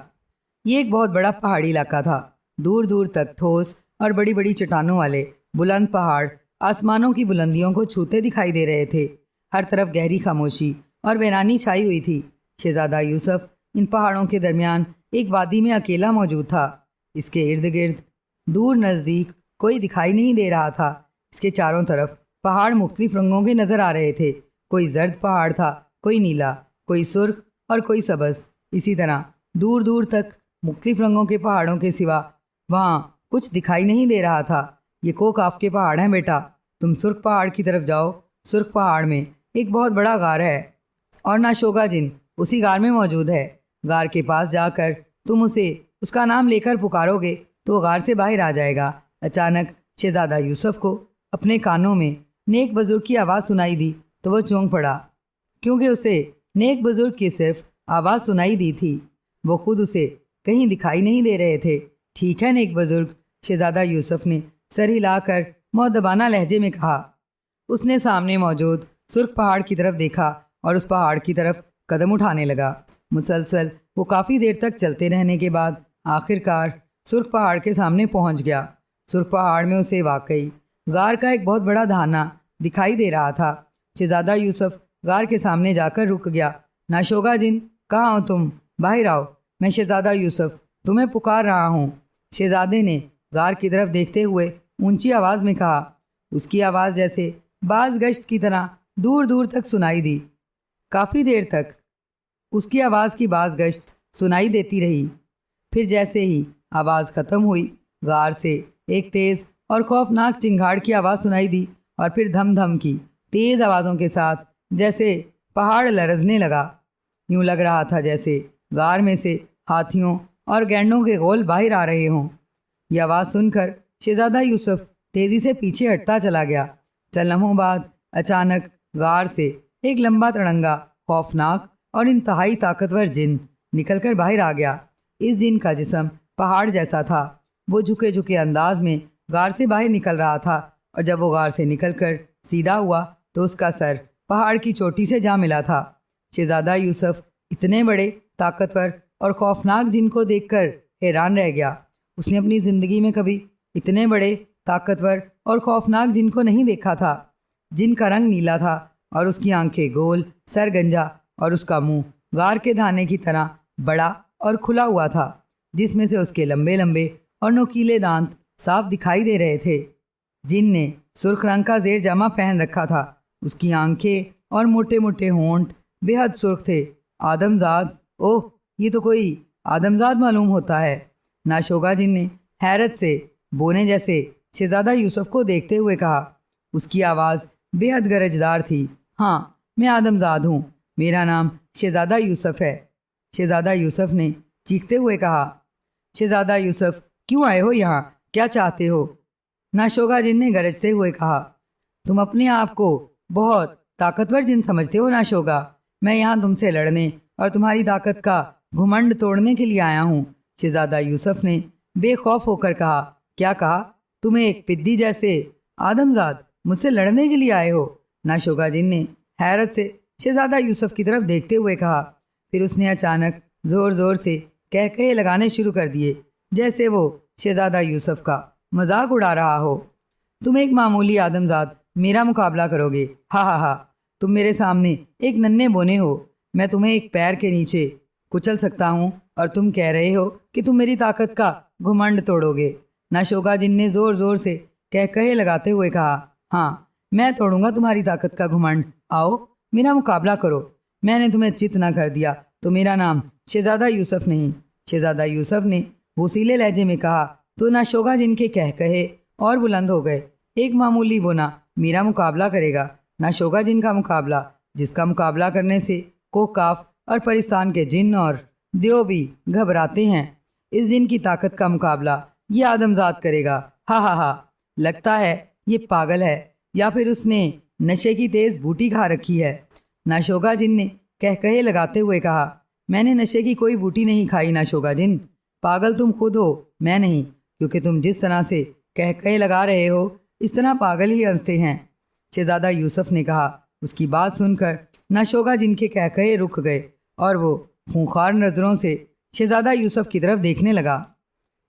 Speaker 1: یہ ایک بہت بڑا پہاڑی علاقہ تھا۔ دور دور تک ٹھوس اور بڑی بڑی چٹانوں والے بلند پہاڑ آسمانوں کی بلندیوں کو چھوتے دکھائی دے رہے تھے۔ ہر طرف گہری خاموشی اور ویرانی چھائی ہوئی تھی۔ شہزادہ یوسف ان پہاڑوں کے درمیان ایک وادی میں اکیلا موجود تھا۔ اس کے ارد گرد دور نزدیک کوئی دکھائی نہیں دے رہا تھا۔ اس کے چاروں طرف پہاڑ مختلف رنگوں کے نظر آ رہے تھے۔ کوئی زرد پہاڑ تھا، کوئی نیلا، کوئی سرخ اور کوئی سبز۔ اسی طرح دور دور تک مختلف رنگوں کے پہاڑوں کے سوا وہاں کچھ دکھائی نہیں دے رہا تھا۔ یہ کوکاف کے پہاڑ ہیں بیٹا، تم سرخ پہاڑ کی طرف جاؤ۔ سرخ پہاڑ میں ایک بہت بڑا غار ہے اور ناشوگا جن اسی غار میں موجود ہے۔ غار کے پاس جا کر تم اسے اس کا نام لے کر پکارو گے تو وہ غار سے باہر آ جائے گا۔ اچانک شہزادہ یوسف کو اپنے کانوں میں نیک بزرگ کی آواز سنائی دی تو وہ چونک پڑا، کیونکہ اسے نیک بزرگ کی صرف آواز سنائی دی تھی، وہ خود اسے کہیں دکھائی نہیں دے رہے تھے۔ ٹھیک ہے نیک بزرگ، شہزادہ یوسف نے سر ہلا کر مؤدبانہ لہجے میں کہا۔ اس نے سامنے موجود سرخ پہاڑ کی طرف دیکھا اور اس پہاڑ کی طرف قدم اٹھانے لگا۔ مسلسل وہ کافی دیر تک چلتے رہنے کے بعد آخر کار سرخ پہاڑ کے سامنے پہنچ گیا۔ سرخ پہاڑ میں اسے واقعی غار کا ایک بہت بڑا دھانا دکھائی دے رہا تھا۔ شہزادہ یوسف غار کے سامنے جا کر رک گیا۔ ناشوگا جن، کہاں ہو تم؟ باہر آؤ، میں شہزادہ یوسف تمہیں پکار رہا ہوں۔ شہزادے نے غار کی طرف دیکھتے ہوئے اونچی آواز میں کہا، اس کی آواز جیسے باز گشت کی طرح دور دور تک سنائی دی۔ کافی دیر تک اس کی آواز کی باز گشت سنائی دیتی رہی۔ پھر جیسے ہی آواز ختم ہوئی، غار سے ایک تیز اور خوفناک چنگھاڑ کی آواز سنائی دی، اور پھر دھم دھم کی تیز آوازوں کے ساتھ جیسے پہاڑ لرزنے لگا۔ یوں لگ رہا تھا جیسے غار میں سے ہاتھیوں اور گینڈوں کے غول باہر آ رہے ہوں۔ یہ آواز سن کر شہزادہ یوسف تیزی سے پیچھے ہٹتا چلا گیا۔ چند لمحوں بعد اچانک غار سے ایک لمبا تڑنگا، خوفناک اور انتہائی طاقتور جن نکل کر باہر آ گیا۔ اس جن کا جسم پہاڑ جیسا تھا۔ وہ جھکے جھکے انداز میں غار سے باہر نکل رہا تھا، اور جب وہ غار سے نکل کر سیدھا ہوا تو اس کا سر پہاڑ کی چوٹی سے جا ملا تھا۔ شہزادہ یوسف اتنے بڑے، طاقتور اور خوفناک جن کو دیکھ کر حیران رہ گیا۔ اس نے اپنی زندگی میں کبھی اتنے بڑے، طاقتور اور خوفناک جن کو نہیں دیکھا تھا۔ جن کا رنگ نیلا تھا اور اس کی آنکھیں گول، سر گنجا، اور اس کا منہ غار کے دھانے کی طرح بڑا اور کھلا ہوا تھا، جس میں سے اس کے لمبے لمبے اور نوکیلے دانت صاف دکھائی دے رہے تھے۔ جن نے سرخ رنگ کا زیر جامہ پہن رکھا تھا۔ اس کی آنکھیں اور موٹے موٹے ہونٹ بے حد سرخ تھے۔ آدمزاد، اوہ، یہ تو کوئی آدمزاد معلوم ہوتا ہے۔ ناشوگا جن نے حیرت سے بونے جیسے شہزادہ یوسف کو دیکھتے ہوئے کہا۔ اس کی آواز بے حد گرجدار تھی۔ ہاں، میں آدمزاد ہوں، میرا نام شہزادہ یوسف ہے۔ شہزادہ یوسف نے چیختے ہوئے کہا۔ شہزادہ یوسف، کیوں آئے ہو یہاں؟ کیا چاہتے ہو؟ ناشوگا جن نے گرجتے ہوئے کہا۔ تم اپنے آپ کو بہت طاقتور جن سمجھتے ہو ناشوگا۔ میں یہاں تم سے لڑنے اور تمہاری طاقت کا گھمنڈ توڑنے کے لیے آیا ہوں۔ شہزادہ یوسف نے بے خوف ہو کر کہا۔ کیا کہا؟ تمہیں ایک پدی جیسے آدمزاد مجھ سے لڑنے کے لیے آئے ہو؟ ناشوگا جن نے حیرت سے شہزادہ یوسف کی طرف دیکھتے ہوئے کہا۔ پھر اس نے اچانک زور زور سے کہے لگانے شروع کر دیے، جیسے وہ شہزادہ یوسف کا مذاق اڑا رہا ہو۔ تم ایک معمولی آدمزاد میرا مقابلہ کرو گے؟ ہا ہا ہا، تم میرے سامنے ایک ننھے بونے ہو۔ میں تمہیں ایک پیر کے نیچے کچل سکتا ہوں، اور تم کہہ رہے ہو کہ تم میری طاقت کا گھمنڈ توڑو گے۔ ناشوگا جن نے زور زور سے کہے لگاتے ہوئے کہا۔ ہاں، میں توڑوں گا تمہاری طاقت کا گھمنڈ۔ آؤ، میرا مقابلہ کرو۔ میں نے تمہیں چت نہ کر دیا تو میرا نام شہزادہ یوسف نہیں۔ شہزادہ یوسف نے وسیلے لہجے میں کہا تو ناشوگا جن کے کہے اور بلند ہو گئے۔ ایک معمولی بونا میرا مقابلہ کرے گا؟ ناشوگا جن کا مقابلہ، جس کا مقابلہ کرنے سے کوکاف اور پرستان کے جن اور دیو بھی گھبراتے ہیں، اس جن کی طاقت کا مقابلہ یہ آدمزاد کرے گا؟ ہا ہا ہا، لگتا ہے یہ پاگل ہے، یا پھر اس نے نشے کی تیز بوٹی کھا رکھی ہے۔ ناشوگا جن نے کہے لگاتے ہوئے کہا۔ میں نے نشے کی کوئی بوٹی نہیں کھائی ناشوگا جن۔ پاگل تم خود ہو، میں نہیں، کیونکہ تم جس طرح سے کہے لگا رہے ہو اس طرح پاگل ہی ہنستے ہیں، شہزادہ یوسف نے کہا۔ اس کی بات سن کر ناشوگا جن کے کہے رک گئے، اور وہ خونخوار نظروں سے شہزادہ یوسف کی طرف دیکھنے لگا۔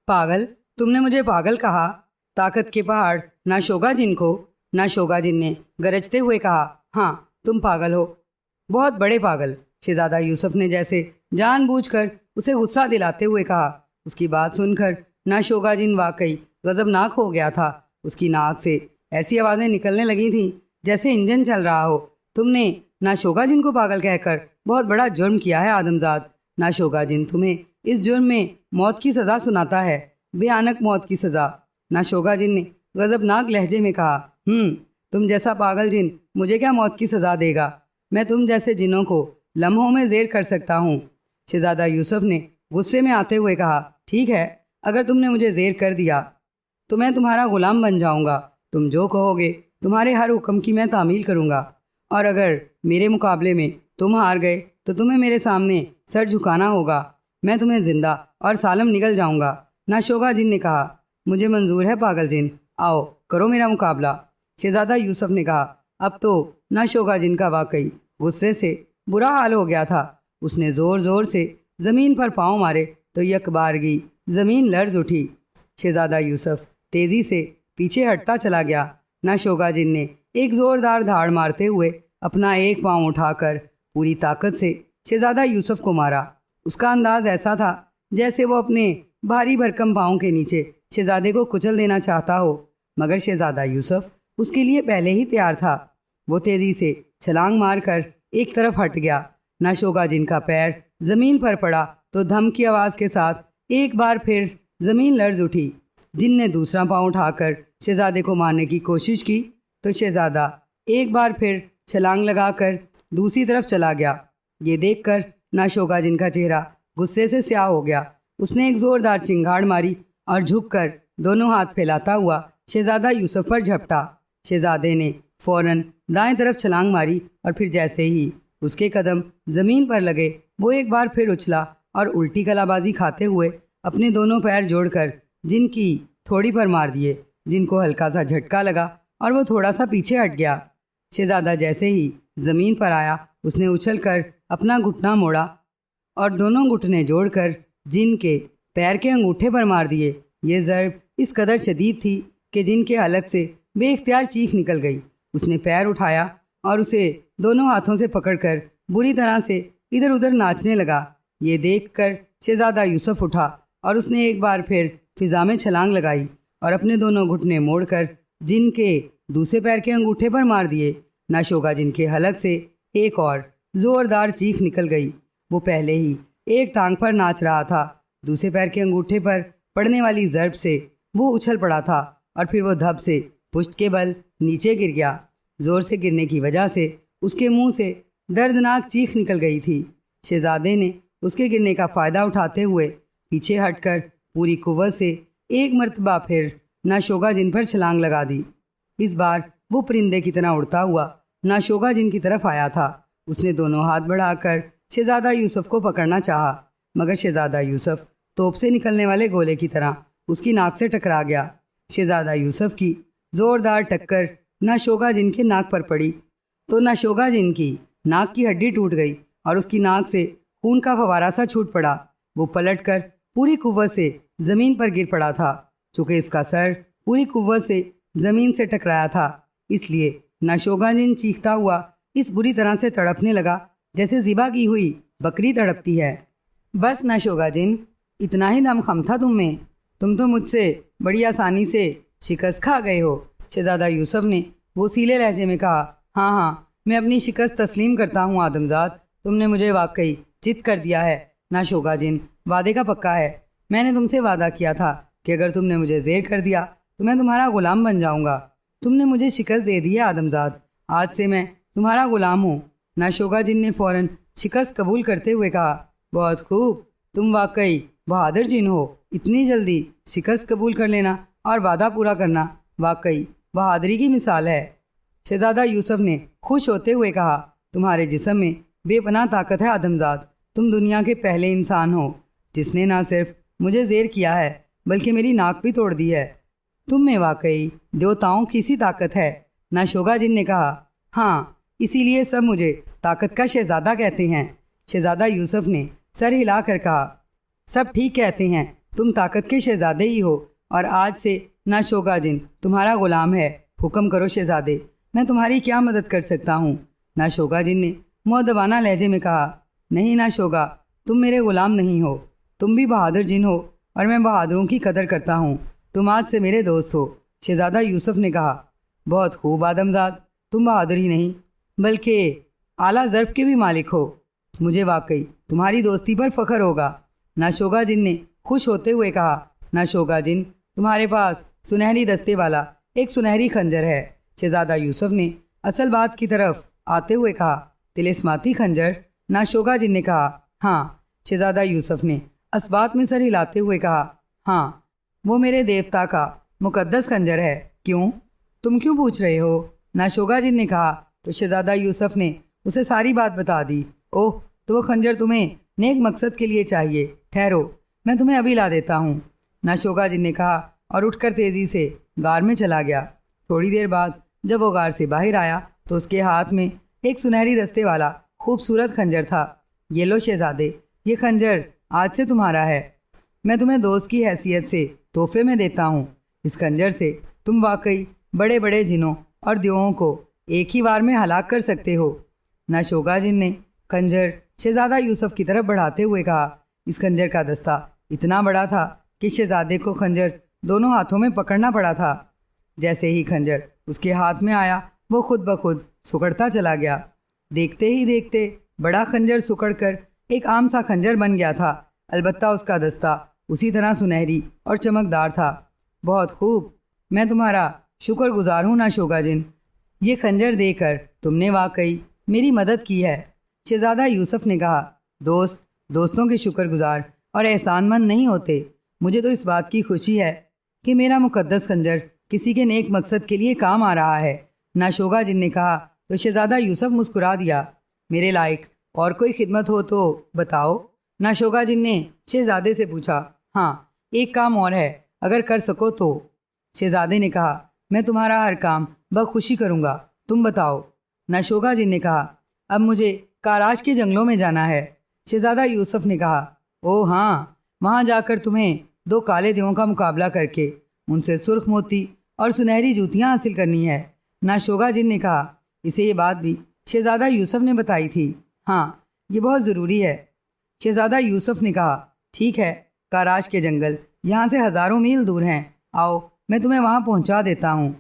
Speaker 1: پاگل؟ تم نے مجھے پاگل کہا؟ طاقت کے پہاڑ ناشوگا جن کو؟ ناشوگا جن نے گرجتے ہوئے کہا۔ ہاں، تم پاگل ہو، بہت بڑے پاگل۔ شہزادہ یوسف نے جیسے جان بوجھ کر اسے غصہ دلاتے ہوئے کہا۔ اس کی بات سن کر ناشوگا جن واقعی غضبناک ہو گیا تھا۔ اس کی ناک سے ایسی آوازیں نکلنے لگی تھیں جیسے انجن چل رہا ہو۔ تم نے ناشوگا جن کو پاگل کہہ کر بہت بڑا جرم کیا ہے آدمزاد۔ ناشوگا جن تمہیں اس جرم میں موت کی سزا سناتا ہے، بھیانک موت کی سزا۔ ناشوگا جن نے غضبناک لہجے میں کہا۔ تم جیسا پاگل جن مجھے کیا موت کی سزا دے گا؟ میں تم جیسے جنوں کو لمحوں میں زیر کر سکتا ہوں۔ شہزادہ یوسف نے غصے میں آتے ہوئے کہا۔ ٹھیک ہے، اگر تم نے مجھے زیر کر دیا تو میں تمہارا غلام بن جاؤں گا۔ تم جو کہو گے تمہارے ہر حکم کی میں تعمیل کروں گا، اور اگر میرے مقابلے میں تم ہار گئے تو تمہیں میرے سامنے سر جھکانا ہوگا۔ میں تمہیں زندہ اور سالم نگل جاؤں گا۔ ناشوگا جن نے کہا۔ مجھے منظور ہے پاگل جن، آؤ کرو میرا مقابلہ۔ شہزادہ یوسف نے کہا۔ اب تو ناشوگا جن کا واقعی غصے سے برا حال ہو گیا تھا۔ اس نے زور زور سے زمین پر پاؤں مارے تو یک بارگی زمین لرز اٹھی۔ شہزادہ یوسف تیزی سے پیچھے ہٹتا چلا گیا۔ ناشوگا جن نے ایک زوردار دھاڑ مارتے ہوئے اپنا ایک پاؤں اٹھا کر پوری طاقت سے شہزادہ یوسف کو مارا۔ اس کا انداز ایسا تھا جیسے وہ اپنے بھاری بھرکم پاؤں کے نیچے شہزادے کو کچل دینا چاہتا ہو، مگر شہزادہ یوسف اس کے لیے پہلے ہی تیار تھا۔ وہ تیزی سے چھلانگ مار کر ایک طرف ہٹ گیا۔ ناشوگا جن کا پیر زمین پر پڑا تو دھم کی آواز کے ساتھ ایک بار پھر زمین لرز اٹھی۔ جن نے دوسرا پاؤں اٹھا کر شہزادے کو مارنے کی کوشش کی تو شہزادہ ایک بار پھر چھلانگ لگا کر دوسری طرف چلا گیا۔ یہ دیکھ کر ناشوگا جن کا چہرہ غصے سے سیاہ ہو گیا۔ اس نے ایک زوردار چنگاڑ ماری اور جھک کر دونوں ہاتھ پھیلاتا ہوا شہزادہ یوسف پر جھپٹا۔ شہزادے نے فوراً دائیں طرف چھلانگ ماری اور پھر جیسے ہی اس کے قدم زمین پر لگے وہ ایک بار پھر اچھلا اور الٹی کلا بازی کھاتے ہوئے اپنے دونوں پیر جوڑ کر جن کی تھوڑی پر مار دیے۔ جن کو ہلکا سا جھٹکا لگا اور وہ تھوڑا سا پیچھے ہٹ گیا۔ شہزادہ جیسے ہی زمین پر آیا اس نے اچھل کر اپنا گھٹنا موڑا اور دونوں گھٹنے جوڑ کر جن کے پیر کے انگوٹھے پر مار دیے۔ یہ ضرب اس قدر شدید تھی کہ جن کے حلق سے بے اختیار چیخ نکل گئی۔ اس نے پیر اٹھایا اور اسے دونوں ہاتھوں سے پکڑ کر بری طرح سے ادھر ادھر ناچنے لگا۔ یہ دیکھ کر شہزادہ یوسف اٹھا اور اس نے ایک بار پھر فضا میں چھلانگ لگائی اور اپنے دونوں گھٹنے موڑ کر جن کے دوسرے پیر کے انگوٹھے پر مار دیے۔ ناشوگا جن کے حلق سے ایک اور زوردار چیخ نکل گئی۔ وہ پہلے ہی ایک ٹانگ پر ناچ رہا تھا۔ دوسرے پیر کے انگوٹھے پر پڑنے والی ضرب سے وہ اچھل پڑا تھا اور پھر وہ دھب سے پشت کے بل نیچے گر گیا۔ زور سے گرنے کی وجہ سے اس کے منہ سے دردناک چیخ نکل گئی تھی۔ شہزادے نے اس کے گرنے کا فائدہ اٹھاتے ہوئے پیچھے ہٹ کر پوری قوت سے ایک مرتبہ پھر ناشوگا جن پر چھلانگ لگا دی۔ اس بار وہ پرندے کی طرح اڑتا ہوا ناشوگا جن کی طرف آیا تھا۔ اس نے دونوں ہاتھ بڑھا کر شہزادہ یوسف کو پکڑنا چاہا مگر شہزادہ یوسف توپ سے نکلنے والے گولے کی طرح اس کی ناک سے ٹکرا گیا۔ شہزادہ یوسف کی زوردار ٹکر ناشوگا جن کے ناک پر پڑی تو ناشوگا جن کی ناک کی ہڈی ٹوٹ گئی اور اس کی ناک سے خون کا فوارہ سا چھوٹ پڑا۔ وہ پلٹ کر پوری قوت سے زمین پر گر پڑا تھا۔ چونکہ اس کا سر پوری قوت سے زمین سے ٹکرایا تھا اس لیے ناشوگا جن چیختا ہوا اس بری طرح سے تڑپنے لگا جیسے ذبح کی ہوئی بکری تڑپتی ہے۔ بس ناشوگا جن، اتنا ہی دم خم تھا تم میں؟ تم تو مجھ سے بڑی آسانی سے شکست کھا گئے ہو۔ شہزادہ یوسف نے وسیلے لہجے میں کہا، ہاں میں اپنی شکست تسلیم کرتا ہوں آدمزاد، تم نے مجھے واقعی جیت کر دیا ہے۔ ناشوگا جن، وعدے کا پکا ہے۔ میں نے تم سے وعدہ کیا تھا کہ اگر تم نے مجھے زیر کر دیا تو میں تمہارا غلام بن جاؤں گا۔ تم نے مجھے شکست دے دی ہے آدمزاد، آج سے میں تمہارا غلام ہوں۔ ناشوگا جن نے فوراً شکست قبول کرتے ہوئے کہا، بہت خوب، تم واقعی بہادر جن ہو۔ اتنی جلدی شکست قبول کر لینا اور وعدہ پورا کرنا واقعی بہادری کی مثال ہے۔ شہزادہ یوسف نے خوش ہوتے ہوئے کہا، تمہارے جسم میں بے پناہ طاقت ہے آدمزاد، تم دنیا کے پہلے انسان ہو جس نے نہ صرف مجھے زیر کیا ہے بلکہ میری ناک بھی توڑ دی ہے۔ تم میں واقعی دیوتاؤں کی سی طاقت ہے۔ ناشوگا جن نے کہا، ہاں اسی لیے سب مجھے طاقت کا شہزادہ کہتے ہیں۔ شہزادہ یوسف نے سر ہلا کر کہا، سب ٹھیک کہتے ہیں، تم طاقت کے شہزادے ہی ہو اور آج سے ناشوگا جن تمہارا غلام ہے۔ حکم کرو شہزادے، میں تمہاری کیا مدد کر سکتا ہوں؟ ناشوگا جن نے مؤدبانہ لہجے میں کہا، نہیں ناشوگا، تم میرے غلام نہیں ہو، تم بھی بہادر جن ہو اور میں بہادروں کی قدر کرتا ہوں، تم آج سے میرے دوست ہو۔ شہزادہ یوسف نے کہا، بہت خوب آدمزاد، تم بہادر ہی نہیں بلکہ اعلیٰ ظرف کے بھی مالک ہو، مجھے واقعی تمہاری دوستی پر فخر ہوگا۔ ناشوگا جن نے خوش ہوتے ہوئے کہا، ناشوگا جن، تمہارے پاس سنہری دستے والا ایک سنہری خنجر ہے۔ شہزادہ یوسف نے اصل بات کی طرف آتے ہوئے کہا، طلسماتی خنجر؟ ناشوگا جن نے کہا، ہاں۔ شہزادہ یوسف نے اسبات میں سر ہلاتے ہوئے کہا، ہاں وہ میرے دیوتا کا مقدس خنجر ہے۔ کیوں؟ تم کیوں پوچھ رہے ہو؟ ناشوگا جن نے کہا تو شہزادہ یوسف نے اسے ساری بات بتا دی۔ اوہ، تو وہ خنجر تمہیں نیک مقصد کے لیے چاہیے، ٹھہرو میں تمہیں ابھی لا دیتا ہوں۔ ناشوگا جن نے کہا اور اٹھ کر تیزی سے غار میں چلا گیا۔ تھوڑی دیر بعد جب وہ غار سے باہر آیا تو اس کے ہاتھ میں ایک سنہری دستے والا خوبصورت خنجر تھا۔ یہ لو شہزادے، یہ خنجر آج سے تمہارا ہے، میں تمہیں دوست کی حیثیت سے تحفے میں دیتا ہوں۔ اس خنجر سے تم واقعی بڑے بڑے جنوں اور دیوؤں کو ایک ہی وار میں ہلاک کر سکتے ہو۔ ناشوگا جن نے خنجر شہزادہ یوسف کی طرف بڑھاتے ہوئے کہا، اس خنجر کا دستہ اتنا بڑا تھا کہ شہزادے کو خنجر دونوں ہاتھوں میں پکڑنا پڑا تھا۔ جیسے ہی خنجر اس کے ہاتھ میں آیا وہ خود بخود سکڑتا چلا گیا۔ دیکھتے ہی دیکھتے بڑا خنجر سکڑ کر ایک عام سا خنجر بن گیا تھا، البتہ اس کا دستہ اسی طرح سنہری اور چمکدار تھا۔ بہت خوب، میں تمہارا شکر گزار ہوں ناشوگا جن، یہ خنجر دے کر تم نے واقعی میری مدد کی ہے۔ شہزادہ یوسف نے کہا، دوستوں کے شکر گزار اور احسان مند نہیں ہوتے۔ مجھے تو اس بات کی خوشی ہے کہ میرا مقدس خنجر کسی کے نیک مقصد کے لیے کام آ رہا ہے۔ ناشوگا جن نے کہا تو شہزادہ یوسف مسکرا دیا۔ میرے لائق اور کوئی خدمت ہو تو بتاؤ، ناشوگا جن نے شہزادے سے پوچھا۔ ہاں، ایک کام اور ہے، اگر کر سکو تو۔ شہزادے نے کہا، میں تمہارا ہر کام بخوشی کروں گا، تم بتاؤ۔ ناشوگا جن نے کہا، اب مجھے کاراش کے جنگلوں میں جانا ہے۔ شہزادہ یوسف نے کہا، او ہاں، وہاں جا کر تمہیں 2 کالے دیووں کا مقابلہ کر کے ان سے سرخ موتی اور سنہری جوتیاں حاصل کرنی ہے۔ ناشوگا جن نے کہا، اسے یہ بات بھی شہزادہ یوسف نے بتائی تھی؟ ہاں، یہ بہت ضروری ہے۔ شہزادہ یوسف نے کہا، ٹھیک ہے، کاراش کے جنگل یہاں سے ہزاروں میل دور ہیں، آؤ میں تمہیں وہاں پہنچا دیتا ہوں۔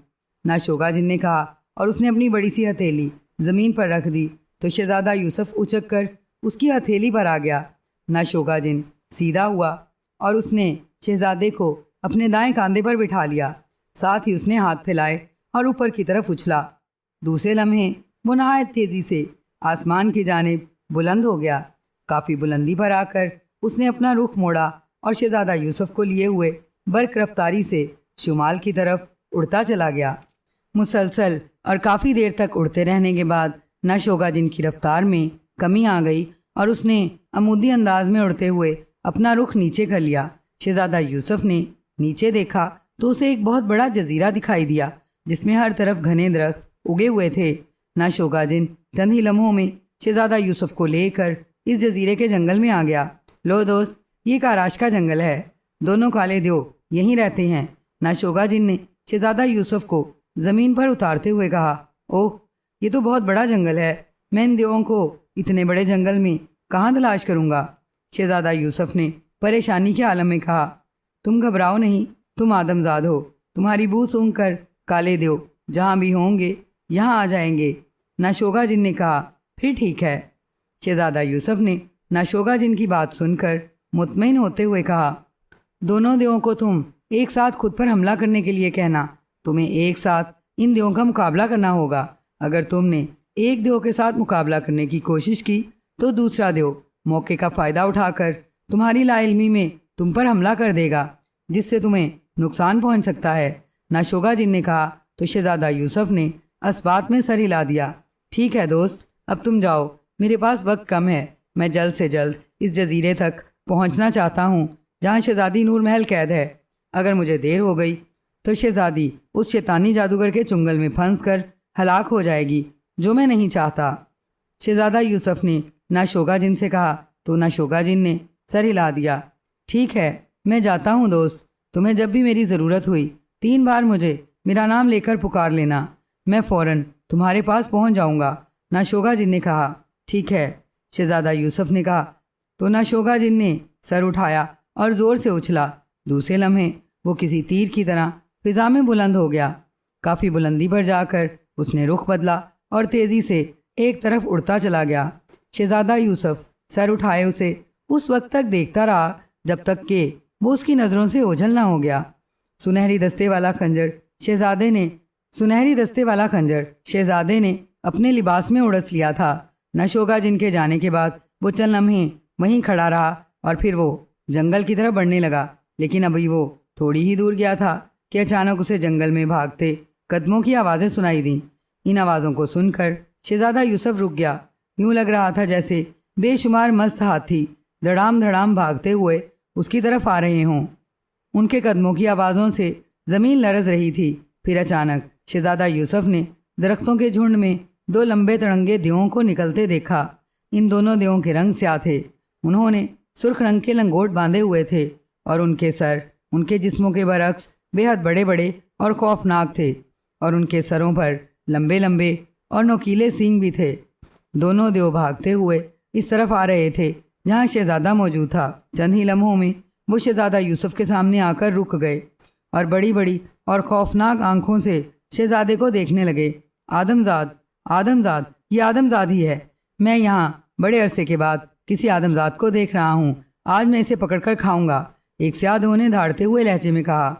Speaker 1: ناشوگا جن نے کہا، اور اس نے اپنی بڑی سی ہتھیلی زمین پر رکھ دی تو شہزادہ یوسف اچک کر اس کی ہتھیلی پر آ گیا۔ ناشوگا جن سیدھا ہوا اور اس نے شہزادے کو اپنے دائیں کاندھے پر بٹھا لیا، ساتھ ہی اس نے ہاتھ پھیلائے اور اوپر کی طرف اچھلا۔ دوسرے لمحے وہ نہایت تیزی سے آسمان کی جانب بلند ہو گیا۔ کافی بلندی پر آ کر اس نے اپنا رخ موڑا اور شہزادہ یوسف کو لیے ہوئے برق رفتاری سے شمال کی طرف اڑتا چلا گیا۔ مسلسل اور کافی دیر تک اڑتے رہنے کے بعد ناشوگا جن کی رفتار میں کمی آ گئی اور اس نے عمودی انداز میں اڑتے ہوئے اپنا رخ نیچے کر لیا۔ شہزادہ یوسف نے نیچے دیکھا تو اسے ایک بہت بڑا جزیرہ دکھائی دیا جس میں ہر طرف گھنے درخت اگے ہوئے تھے۔ ناشوگا جن چند ہی لمحوں میں شہزادہ یوسف کو لے کر اس جزیرے کے جنگل میں آ گیا۔ لو دوست، یہ کاراش کا جنگل ہے، دونوں کالے دیو یہیں رہتے ہیں۔ ناشوگا جن نے شہزادہ یوسف کو زمین پر اتارتے ہوئے کہا، اوہ، یہ تو بہت بڑا جنگل ہے، میں ان دیووں کو اتنے بڑے جنگل میں کہاں تلاش کروں گا؟ شہزادہ یوسف نے پریشانی کے عالم میں کہا، تم گھبراؤ نہیں، تم آدم زاد ہو، تمہاری بو سونگھ کر کالے دیو جہاں بھی ہوں گے یہاں آ جائیں گے۔ ناشوگا جن نے کہا، پھر ٹھیک ہے۔ شہزادہ یوسف نے ناشوگا جن کی بات سن کر مطمئن ہوتے ہوئے کہا، دونوں دیووں کو تم ایک ساتھ خود پر حملہ کرنے کے لیے کہنا، تمہیں ایک ساتھ ان دیووں کا مقابلہ کرنا ہوگا۔ اگر تم نے ایک دیو کے ساتھ مقابلہ کرنے کی کوشش کی تو دوسرا دیو موقع کا فائدہ اٹھا کر تمہاری لا علمی میں تم پر حملہ کر دے گا، جس سے تمہیں نقصان پہنچ سکتا ہے۔ ناشوگا جن نے کہا تو شہزادہ یوسف نے اس بات میں سر ہلا دیا۔ ٹھیک ہے دوست، اب تم جاؤ، میرے پاس وقت کم ہے، میں جلد سے جلد اس جزیرے تک پہنچنا چاہتا ہوں جہاں شہزادی نور محل قید ہے۔ اگر مجھے دیر ہو گئی تو شہزادی اس شیطانی جادوگر کے چنگل میں پھنس کر ہلاک ہو جائے گی، جو میں نہیں چاہتا۔ شہزادہ یوسف نے ناشوگا جن سے کہا تو ناشوگا جن نے سر ہلا دیا۔ ٹھیک ہے، میں جاتا ہوں دوست، تمہیں جب بھی میری ضرورت ہوئی 3 بار مجھے میرا نام لے کر پکار لینا، میں فوراً تمہارے پاس پہنچ جاؤں گا۔ ناشوگا جن نے کہا، ٹھیک ہے۔ شہزادہ یوسف نے کہا تو ناشوگا جن نے سر اٹھایا اور زور سے اچھلا۔ دوسرے لمحے وہ کسی تیر کی طرح فضا میں بلند ہو گیا۔ کافی بلندی پر جا کر اس نے رخ بدلا اور تیزی سے ایک طرف اڑتا چلا گیا۔ شہزادہ یوسف سر اٹھائے اسے اس وقت تک دیکھتا رہا جب تک کہ وہ اس کی نظروں سے اوجھل نہ ہو گیا۔ سنہری دستے والا خنجر شہزادے نے اپنے لباس میں اڑس لیا تھا۔ ناشوگا جن کے جانے کے بعد وہ چند لمحے وہیں کھڑا رہا اور پھر وہ جنگل کی طرف بڑھنے لگا، لیکن ابھی وہ تھوڑی ہی دور گیا تھا کہ اچانک اسے جنگل میں بھاگتے قدموں کی آوازیں سنائی دیں۔ ان آوازوں کو سن کر شہزادہ یوسف رک گیا۔ یوں لگ رہا تھا جیسے بے شمار مست ہاتھی دھڑام دھڑام بھاگتے ہوئے اس کی طرف آ رہے ہوں۔ ان کے قدموں کی آوازوں سے زمین لرز رہی تھی۔ پھر اچانک شہزادہ یوسف نے درختوں کے جھنڈ میں 2 لمبے تڑنگے دیووں کو نکلتے دیکھا۔ ان دونوں دیووں کے رنگ سیاہ تھے، انہوں نے سرخ رنگ کے لنگوٹ باندھے ہوئے تھے اور ان کے سر ان کے جسموں کے برعکس بے حد بڑے بڑے اور خوفناک تھے، اور ان کے سروں پر لمبے لمبے اور نوکیلے سینگ بھی تھے۔ دونوں دیو بھاگتے ہوئے اس طرف آ رہے تھے جہاں شہزادہ موجود تھا۔ چند ہی لمحوں میں وہ شہزادہ یوسف کے سامنے آ کر رک گئے اور بڑی بڑی اور خوفناک آنکھوں سے شہزادے کو دیکھنے لگے۔ آدمزاد، آدمزاد، یہ آدمزاد ہی ہے۔ میں یہاں بڑے عرصے کے بعد کسی آدمزاد کو دیکھ رہا ہوں۔ آج میں اسے پکڑ کر کھاؤں گا۔ ایک سیاہ دیو نے دھاڑتے ہوئے لہجے میں کہا۔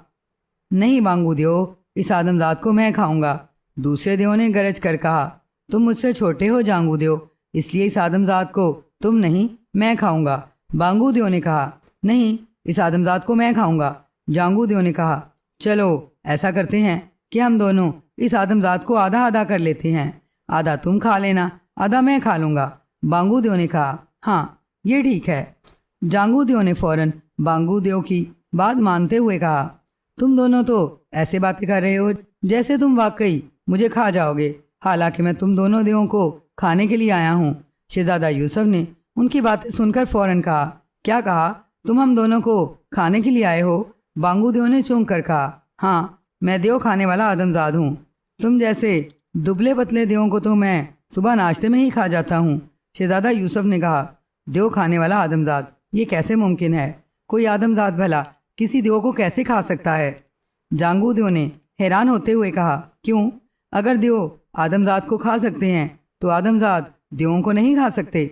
Speaker 1: نہیں بانگو دیو، اس آدمزاد کو میں کھاؤں گا۔ دوسرے دیو نے گرج کر کہا۔ تم مجھ سے چھوٹے ہو جانگو دیو، اس لیے اس آدمزاد کو تم نہیں میں کھاؤں گا۔ بانگو دیو نے کہا۔ نہیں، اس آدمزاد کو میں کھاؤں گا۔ جانگو دیو نے کہا۔ چلو ایسا کرتے ہیں کہ ہم دونوں اس آدمزاد کو آدھا آدھا کر لیتے ہیں، آدھا تم کھا لینا، آدھا میں کھا لوں گا۔ بانگو دیو نے کہا۔ ہاں یہ ٹھیک ہے۔ جانگو دیو نے فوراً بانگو دیو کی بات مانتے ہوئے کہا۔ تم دونوں تو ایسے باتیں کر رہے ہو جیسے تم واقعی مجھے کھا جاؤ گے، حالانکہ میں تم دونوں دیووں کو کھانے کے لیے آیا ہوں۔ شہزادہ یوسف نے ان کی باتیں سن کر فوراً کہا۔ کیا کہا؟ تم ہم دونوں کو کھانے کے لیے آئے ہو؟ بانگو دیو نے چونک کر کہا۔ ہاں، میں دیو کھانے والا آدمزاد ہوں۔ تم جیسے دبلے پتلے دیووں کو تو میں صبح ناشتے میں ہی کھا جاتا ہوں۔ شہزادہ یوسف نے کہا۔ دیو کھانے والا آدمزاد، یہ کیسے ممکن ہے؟ کوئی آدمزاد بھلا کسی دیو کو کیسے کھا سکتا ہے؟ جانگو دیو نے حیران ہوتے ہوئے کہا۔ کیوں؟ اگر دیو آدمزاد کو کھا سکتے ہیں تو آدمزاد دیووں کو نہیں کھا سکتے؟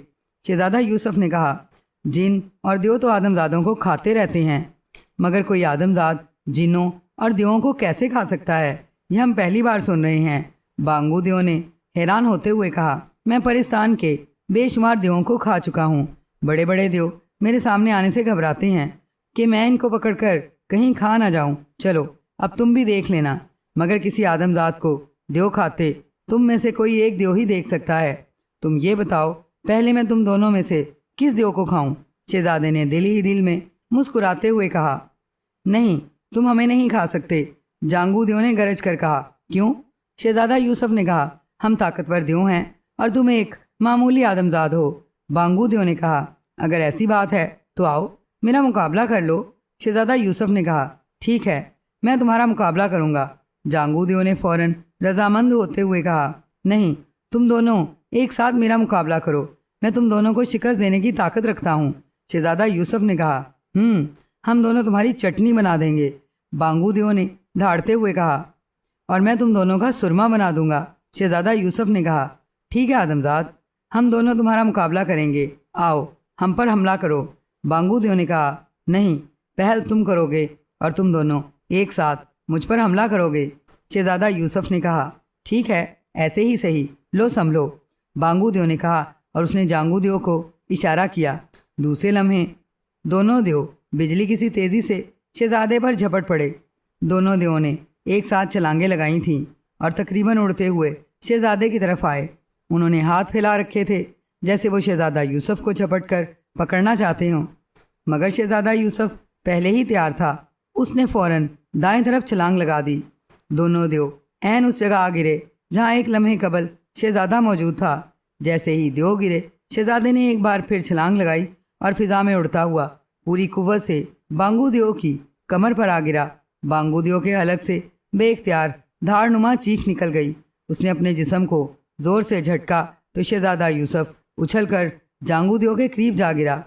Speaker 1: شہزادہ یوسف نے کہا۔ جن اور دیو تو آدمزادوں کو کھاتے رہتے ہیں، مگر کوئی آدمزاد جنوں اور دیووں کو کیسے کھا سکتا ہے؟ یہ ہم پہلی بار سن رہے ہیں۔ بانگو دیو نے حیران ہوتے ہوئے کہا۔ میں پرستان کے بے شمار دیووں کو کھا چکا ہوں۔ بڑے بڑے دیو میرے سامنے آنے سے گھبراتے ہیں کہ میں ان کو پکڑ کر کہیں کھا نہ جاؤں۔ چلو اب تم بھی دیکھ لینا، مگر کسی آدمزاد کو دیو کھاتے تم میں سے کوئی ایک دیو ہی دیکھ سکتا ہے۔ تم یہ بتاؤ، پہلے میں تم دونوں میں سے کس دیو کو کھاؤں؟ شہزادے نے دل ہی دل میں مسکراتے ہوئے کہا۔ نہیں، تم ہمیں نہیں کھا سکتے، جانگو دیو نے گرج کر کہا۔ کیوں؟ شہزادہ یوسف نے کہا۔ ہم طاقتور دیو ہیں اور تم ایک معمولی آدمزاد ہو۔ بانگو دیو نے کہا۔ اگر ایسی بات ہے تو آؤ میرا مقابلہ کر لو۔ شہزادہ یوسف نے کہا۔ ٹھیک ہے، میں تمہارا مقابلہ کروں گا۔ جانگو دیو نے فوراً رضامند ہوتے ہوئے کہا۔ نہیں، تم دونوں ایک ساتھ میرا مقابلہ کرو، میں تم دونوں کو شکست دینے کی طاقت رکھتا ہوں۔ شہزادہ یوسف نے کہا۔ ہم دونوں تمہاری چٹنی بنا دیں گے، بانگو دیو نے دھاڑتے ہوئے کہا۔ اور میں تم دونوں کا سرما بنا دوں گا، شہزادہ یوسف نے کہا۔ ٹھیک ہے آدمزاد، ہم دونوں تمہارا مقابلہ کریں گے، آؤ ہم پر حملہ کرو۔ بانگو دیو نے کہا۔ نہیں، پہل تم کرو گے اور تم دونوں ایک ساتھ مجھ پر حملہ کرو گے، شہزادہ یوسف نے کہا۔ ٹھیک ہے، ایسے ہی صحیح، لو سنبھلو، بانگو دیو نے کہا اور اس نے جانگو دیو کو اشارہ کیا۔ دوسرے لمحے دونوں دیو بجلی کی سی تیزی سے شہزادے پر جھپٹ پڑے۔ دونوں دیووں نے ایک ساتھ چھلانگیں لگائی تھیں اور تقریباً اڑتے ہوئے شہزادے کی طرف آئے۔ انہوں نے ہاتھ پھیلا رکھے تھے جیسے وہ شہزادہ یوسف کو جھپٹ کر پکڑنا چاہتے ہوں، مگر شہزادہ یوسف پہلے ہی تیار تھا۔ اس نے فوراً دائیں طرف چھلانگ لگا دی۔ دونوں دیو عین اس جگہ آ گرے جہاں ایک لمحے قبل شہزادہ موجود تھا۔ جیسے ہی دیو گرے، شہزادے نے ایک بار پھر چھلانگ لگائی اور فضا میں اڑتا ہوا پوری قوت سے بانگو دیو کی کمر پر آ گرا۔ بانگو دیو کے حلق سے بے اختیار دھاڑ نما چیخ نکل گئی۔ اس نے اپنے جسم کو زور سے جھٹکا تو شہزادہ یوسف اچھل کر جانگو دیو کے قریب جا گرا۔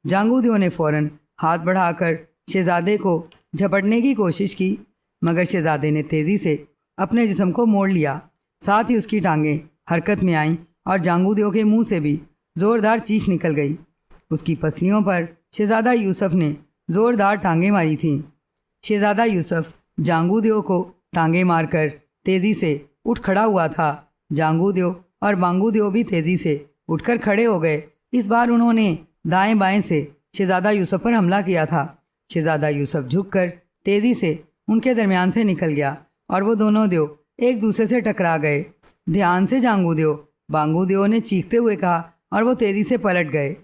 Speaker 1: جانگو دیو نے فوراً ہاتھ بڑھا کر شہزادے کو جھپٹنے کی کوشش کی، مگر شہزادے نے تیزی سے اپنے جسم کو موڑ لیا۔ ساتھ ہی اس کی ٹانگیں حرکت میں آئیں اور جانگو دیو کے منہ سے بھی زوردار چیخ نکل گئی۔ اس کی پسلیوں پر شہزادہ یوسف نے زوردار ٹانگیں ماری تھیں۔ شہزادہ یوسف جانگو دیو کو ٹانگیں مار کر تیزی سے اٹھ کھڑا ہوا تھا۔ جانگو دیو اور بانگو دیو بھی تیزی سے اٹھ کر کھڑے ہو گئے۔ اس بار انہوں نے دائیں بائیں سے شہزادہ یوسف پر حملہ کیا تھا۔ شہزادہ یوسف جھک کر تیزی سے ان کے درمیان سے نکل گیا اور وہ دونوں دیو ایک دوسرے سے ٹکرا گئے۔ دھیان سے جانگو دیو، بانگو دیو نے چیختے ہوئے کہا اور وہ تیزی سے پلٹ گئے۔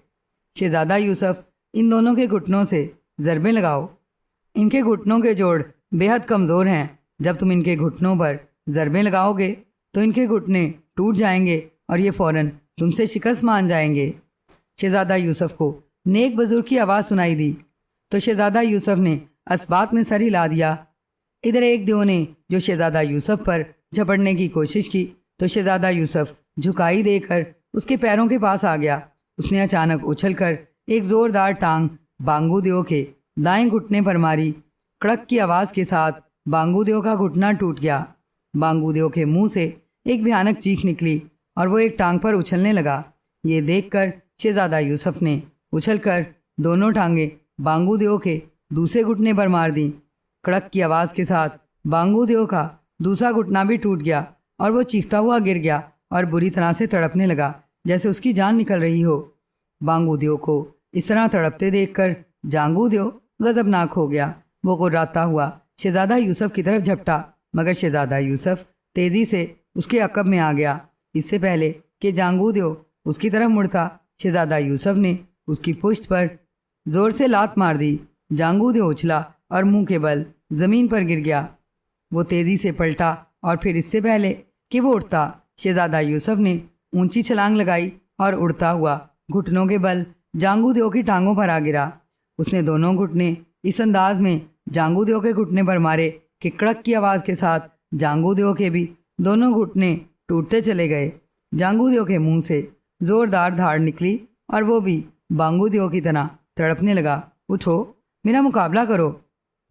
Speaker 1: شہزادہ یوسف، ان دونوں کے گھٹنوں سے ضربیں لگاؤ۔ ان کے گھٹنوں کے جوڑ بے حد کمزور ہیں، جب تم ان کے گھٹنوں پر ضربیں لگاؤ گے تو ان کے گھٹنے ٹوٹ جائیں گے اور یہ فوراً تم سے شکست مان جائیں گے۔ شہزادہ یوسف کو نیک بزرگ کی آواز سنائی دی تو شہزادہ یوسف نے اسبات میں سر ہلا دیا۔ ادھر ایک دیو نے جو شہزادہ یوسف پر جھپٹنے کی کوشش کی تو شہزادہ یوسف جھکائی دے کر اس کے پیروں کے پاس آ گیا۔ اس نے اچانک اچھل کر ایک زوردار ٹانگ بانگو دیو کے دائیں گھٹنے پر ماری۔ کڑک کی آواز کے ساتھ بانگو دیو کا گھٹنا ٹوٹ گیا۔ بانگو دیو کے منہ سے ایک بھیانک چیخ نکلی اور وہ ایک ٹانگ پر اچھلنے لگا۔ یہ دیکھ کر شہزادہ یوسف نے اچھل کر دونوں ٹانگیں بانگو دیو کے دوسرے گھٹنے پر مار دیں۔ کڑک کی آواز کے ساتھ بانگو دیو کا دوسرا گھٹنا بھی ٹوٹ گیا اور وہ چیختا ہوا گر گیا اور بری طرح سے تڑپنے لگا جیسے اس کی جان نکل رہی ہو۔ بانگو دیو کو اس طرح تڑپتے دیکھ کر جانگو دیو غضبناک ہو گیا۔ وہ غراتا ہوا شہزادہ یوسف کی طرف جھپٹا، مگر شہزادہ یوسف تیزی سے اس کے عقب میں آ گیا۔ اس سے پہلے کہ جانگو دیو اس کی طرف مڑتا، شہزادہ یوسف نے اس کی پشت پر زور سے لات مار دی۔ جانگو دیو اچھلا اور منہ کے بل زمین پر گر گیا۔ وہ تیزی سے پلٹا اور پھر اس سے پہلے کہ وہ اٹھتا، شہزادہ یوسف نے اونچی چھلانگ لگائی اور اڑتا ہوا گھٹنوں کے بل جانگو دیو کی ٹانگوں پر آ گرا۔ اس نے دونوں گھٹنے اس انداز میں جانگو دیو کے گھٹنے پر مارے کہ کڑک کی آواز کے ساتھ جانگو دیو کے بھی دونوں گھٹنے ٹوٹتے چلے گئے۔ جانگو دیو کے منہ سے زوردار دھاڑ نکلی اور وہ بھی بانگو دیو کی طرح تڑپنے لگا۔ اٹھو، میرا مقابلہ کرو،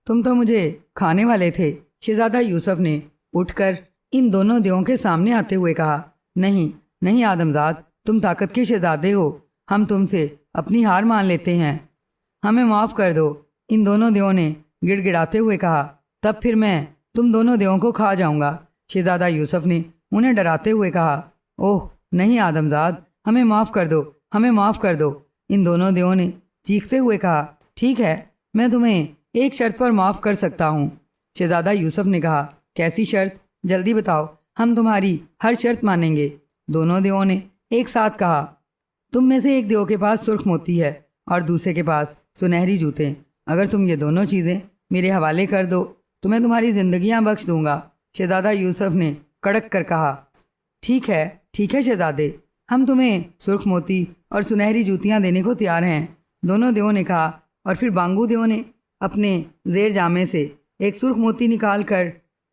Speaker 1: تم تو مجھے کھانے والے تھے۔ شہزادہ یوسف نے اٹھ کر ان دونوں دیووں کے سامنے آتے ہوئے کہا، نہیں نہیں آدمزاد، تم طاقت کے شہزادے ہو، ہم تم سے اپنی ہار مان لیتے ہیں، ہمیں معاف کر دو۔ ان دونوں دیووں نے گڑ گڑاتے ہوئے کہا، تب پھر میں تم دونوں دیووں کو کھا جاؤں گا۔ شہزادہ یوسف نے انہیں ڈراتے ہوئے کہا، اوہ نہیں آدمزاد، ہمیں معاف کر دو، ہمیں معاف کر دو۔ ان دونوں دیووں نے چیختے ہوئے کہا، ٹھیک ہے، میں تمہیں ایک شرط پر معاف کر سکتا ہوں۔ شہزادہ یوسف نے کہا، کیسی شرط؟ جلدی بتاؤ، ہم تمہاری ہر شرط مانیں گے۔ دونوں دیووں نے ایک ساتھ کہا، تم میں سے ایک دیو کے پاس سرخ موتی ہے اور دوسرے کے پاس سنہری جوتے۔ اگر تم یہ دونوں چیزیں میرے حوالے کر دو تو میں تمہاری زندگیاں بخش دوں گا۔ شہزادہ یوسف نے کڑک کر کہا، ٹھیک ہے شہزادے، ہم تمہیں سرخ موتی اور سنہری جوتیاں دینے کو تیار ہیں۔ دونوں دیووں نے کہا، اور پھر بانگو دیو نے اپنے زیر جامے سے ایک سرخ موتی نکال کر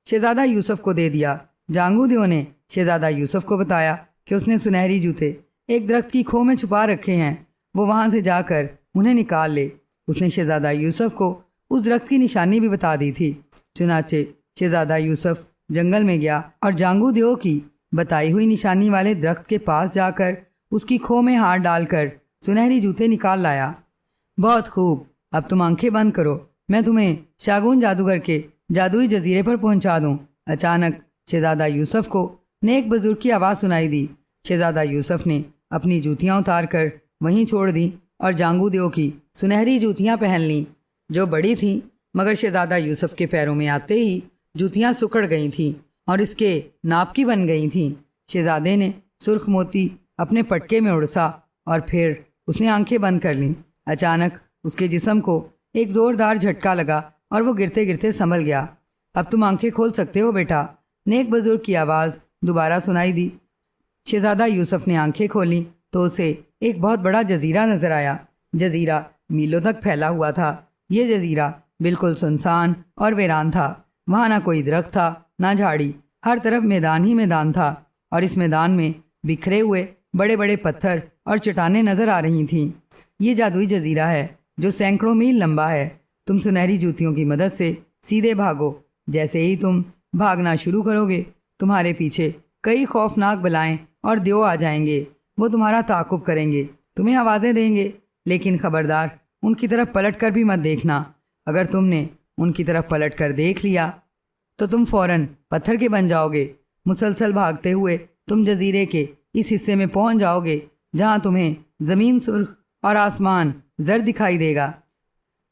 Speaker 1: شہزادہ یوسف کو دے دیا۔ جانگو دیو نے شہزادہ یوسف کو بتایا کہ اس نے سنہری جوتے ایک درخت کی کھو میں چھپا رکھے ہیں، وہ وہاں سے جا کر انہیں نکال لے۔ اس نے شہزادہ یوسف کو اس درخت کی نشانی بھی بتا دی تھی۔ چنانچہ شہزادہ یوسف جنگل میں گیا اور جانگو دیو کی بتائی ہوئی نشانی والے درخت کے پاس جا کر اس کی کھو میں ہاتھ ڈال کر سنہری جوتے نکال لایا۔ بہت خوب، اب تم آنکھیں بند کرو، میں تمہیں شاگون جادوگر کے جادوئی جزیرے پر پہنچا دوں۔ اچانک شہزادہ یوسف کو نیک بزرگ کی آواز سنائی دی۔ شہزادہ یوسف نے اپنی جوتیاں اتار کر وہیں چھوڑ دیں اور جانگو دیو کی سنہری جوتیاں پہن لیں، جو بڑی تھیں، مگر شہزادہ یوسف کے پیروں میں آتے ہی جوتیاں سکڑ گئی تھیں اور اس کے ناپ کی بن گئی تھیں۔ شہزادے نے سرخ موتی اپنے پٹکے میں اڑسا اور پھر اس نے آنکھیں بند کر لیں۔ اچانک اس کے جسم کو ایک زوردار جھٹکا لگا اور وہ گرتے گرتے سنبھل گیا۔ اب تم آنکھیں کھول سکتے ہو بیٹا، نیک بزرگ کی آواز دوبارہ سنائی دی۔ شہزادہ یوسف نے آنکھیں کھولیں تو اسے ایک بہت بڑا جزیرہ نظر آیا۔ جزیرہ میلوں تک پھیلا ہوا تھا۔ یہ جزیرہ بالکل سنسان اور ویران تھا۔ وہاں نہ کوئی درخت تھا نہ جھاڑی، ہر طرف میدان ہی میدان تھا، اور اس میدان میں بکھرے ہوئے بڑے بڑے پتھر اور چٹانیں نظر آ رہی تھیں۔ یہ جادوئی جزیرہ ہے جو سینکڑوں میل لمبا ہے۔ تم سنہری جوتیوں کی مدد سے سیدھے بھاگو۔ جیسے ہی تم بھاگنا شروع کرو گے، تمہارے پیچھے کئی خوفناک بلائیں اور دیو آ جائیں گے۔ وہ تمہارا تعاقب کریں گے، تمہیں آوازیں دیں گے، لیکن خبردار ان کی طرف پلٹ کر بھی مت دیکھنا۔ اگر تم نے ان کی طرف پلٹ کر دیکھ لیا تو تم فوراً پتھر کے بن جاؤ گے۔ مسلسل بھاگتے ہوئے تم جزیرے کے اس حصے میں پہنچ جاؤ گے جہاں تمہیں زمین سرخ اور آسمان زرد دکھائی دے گا۔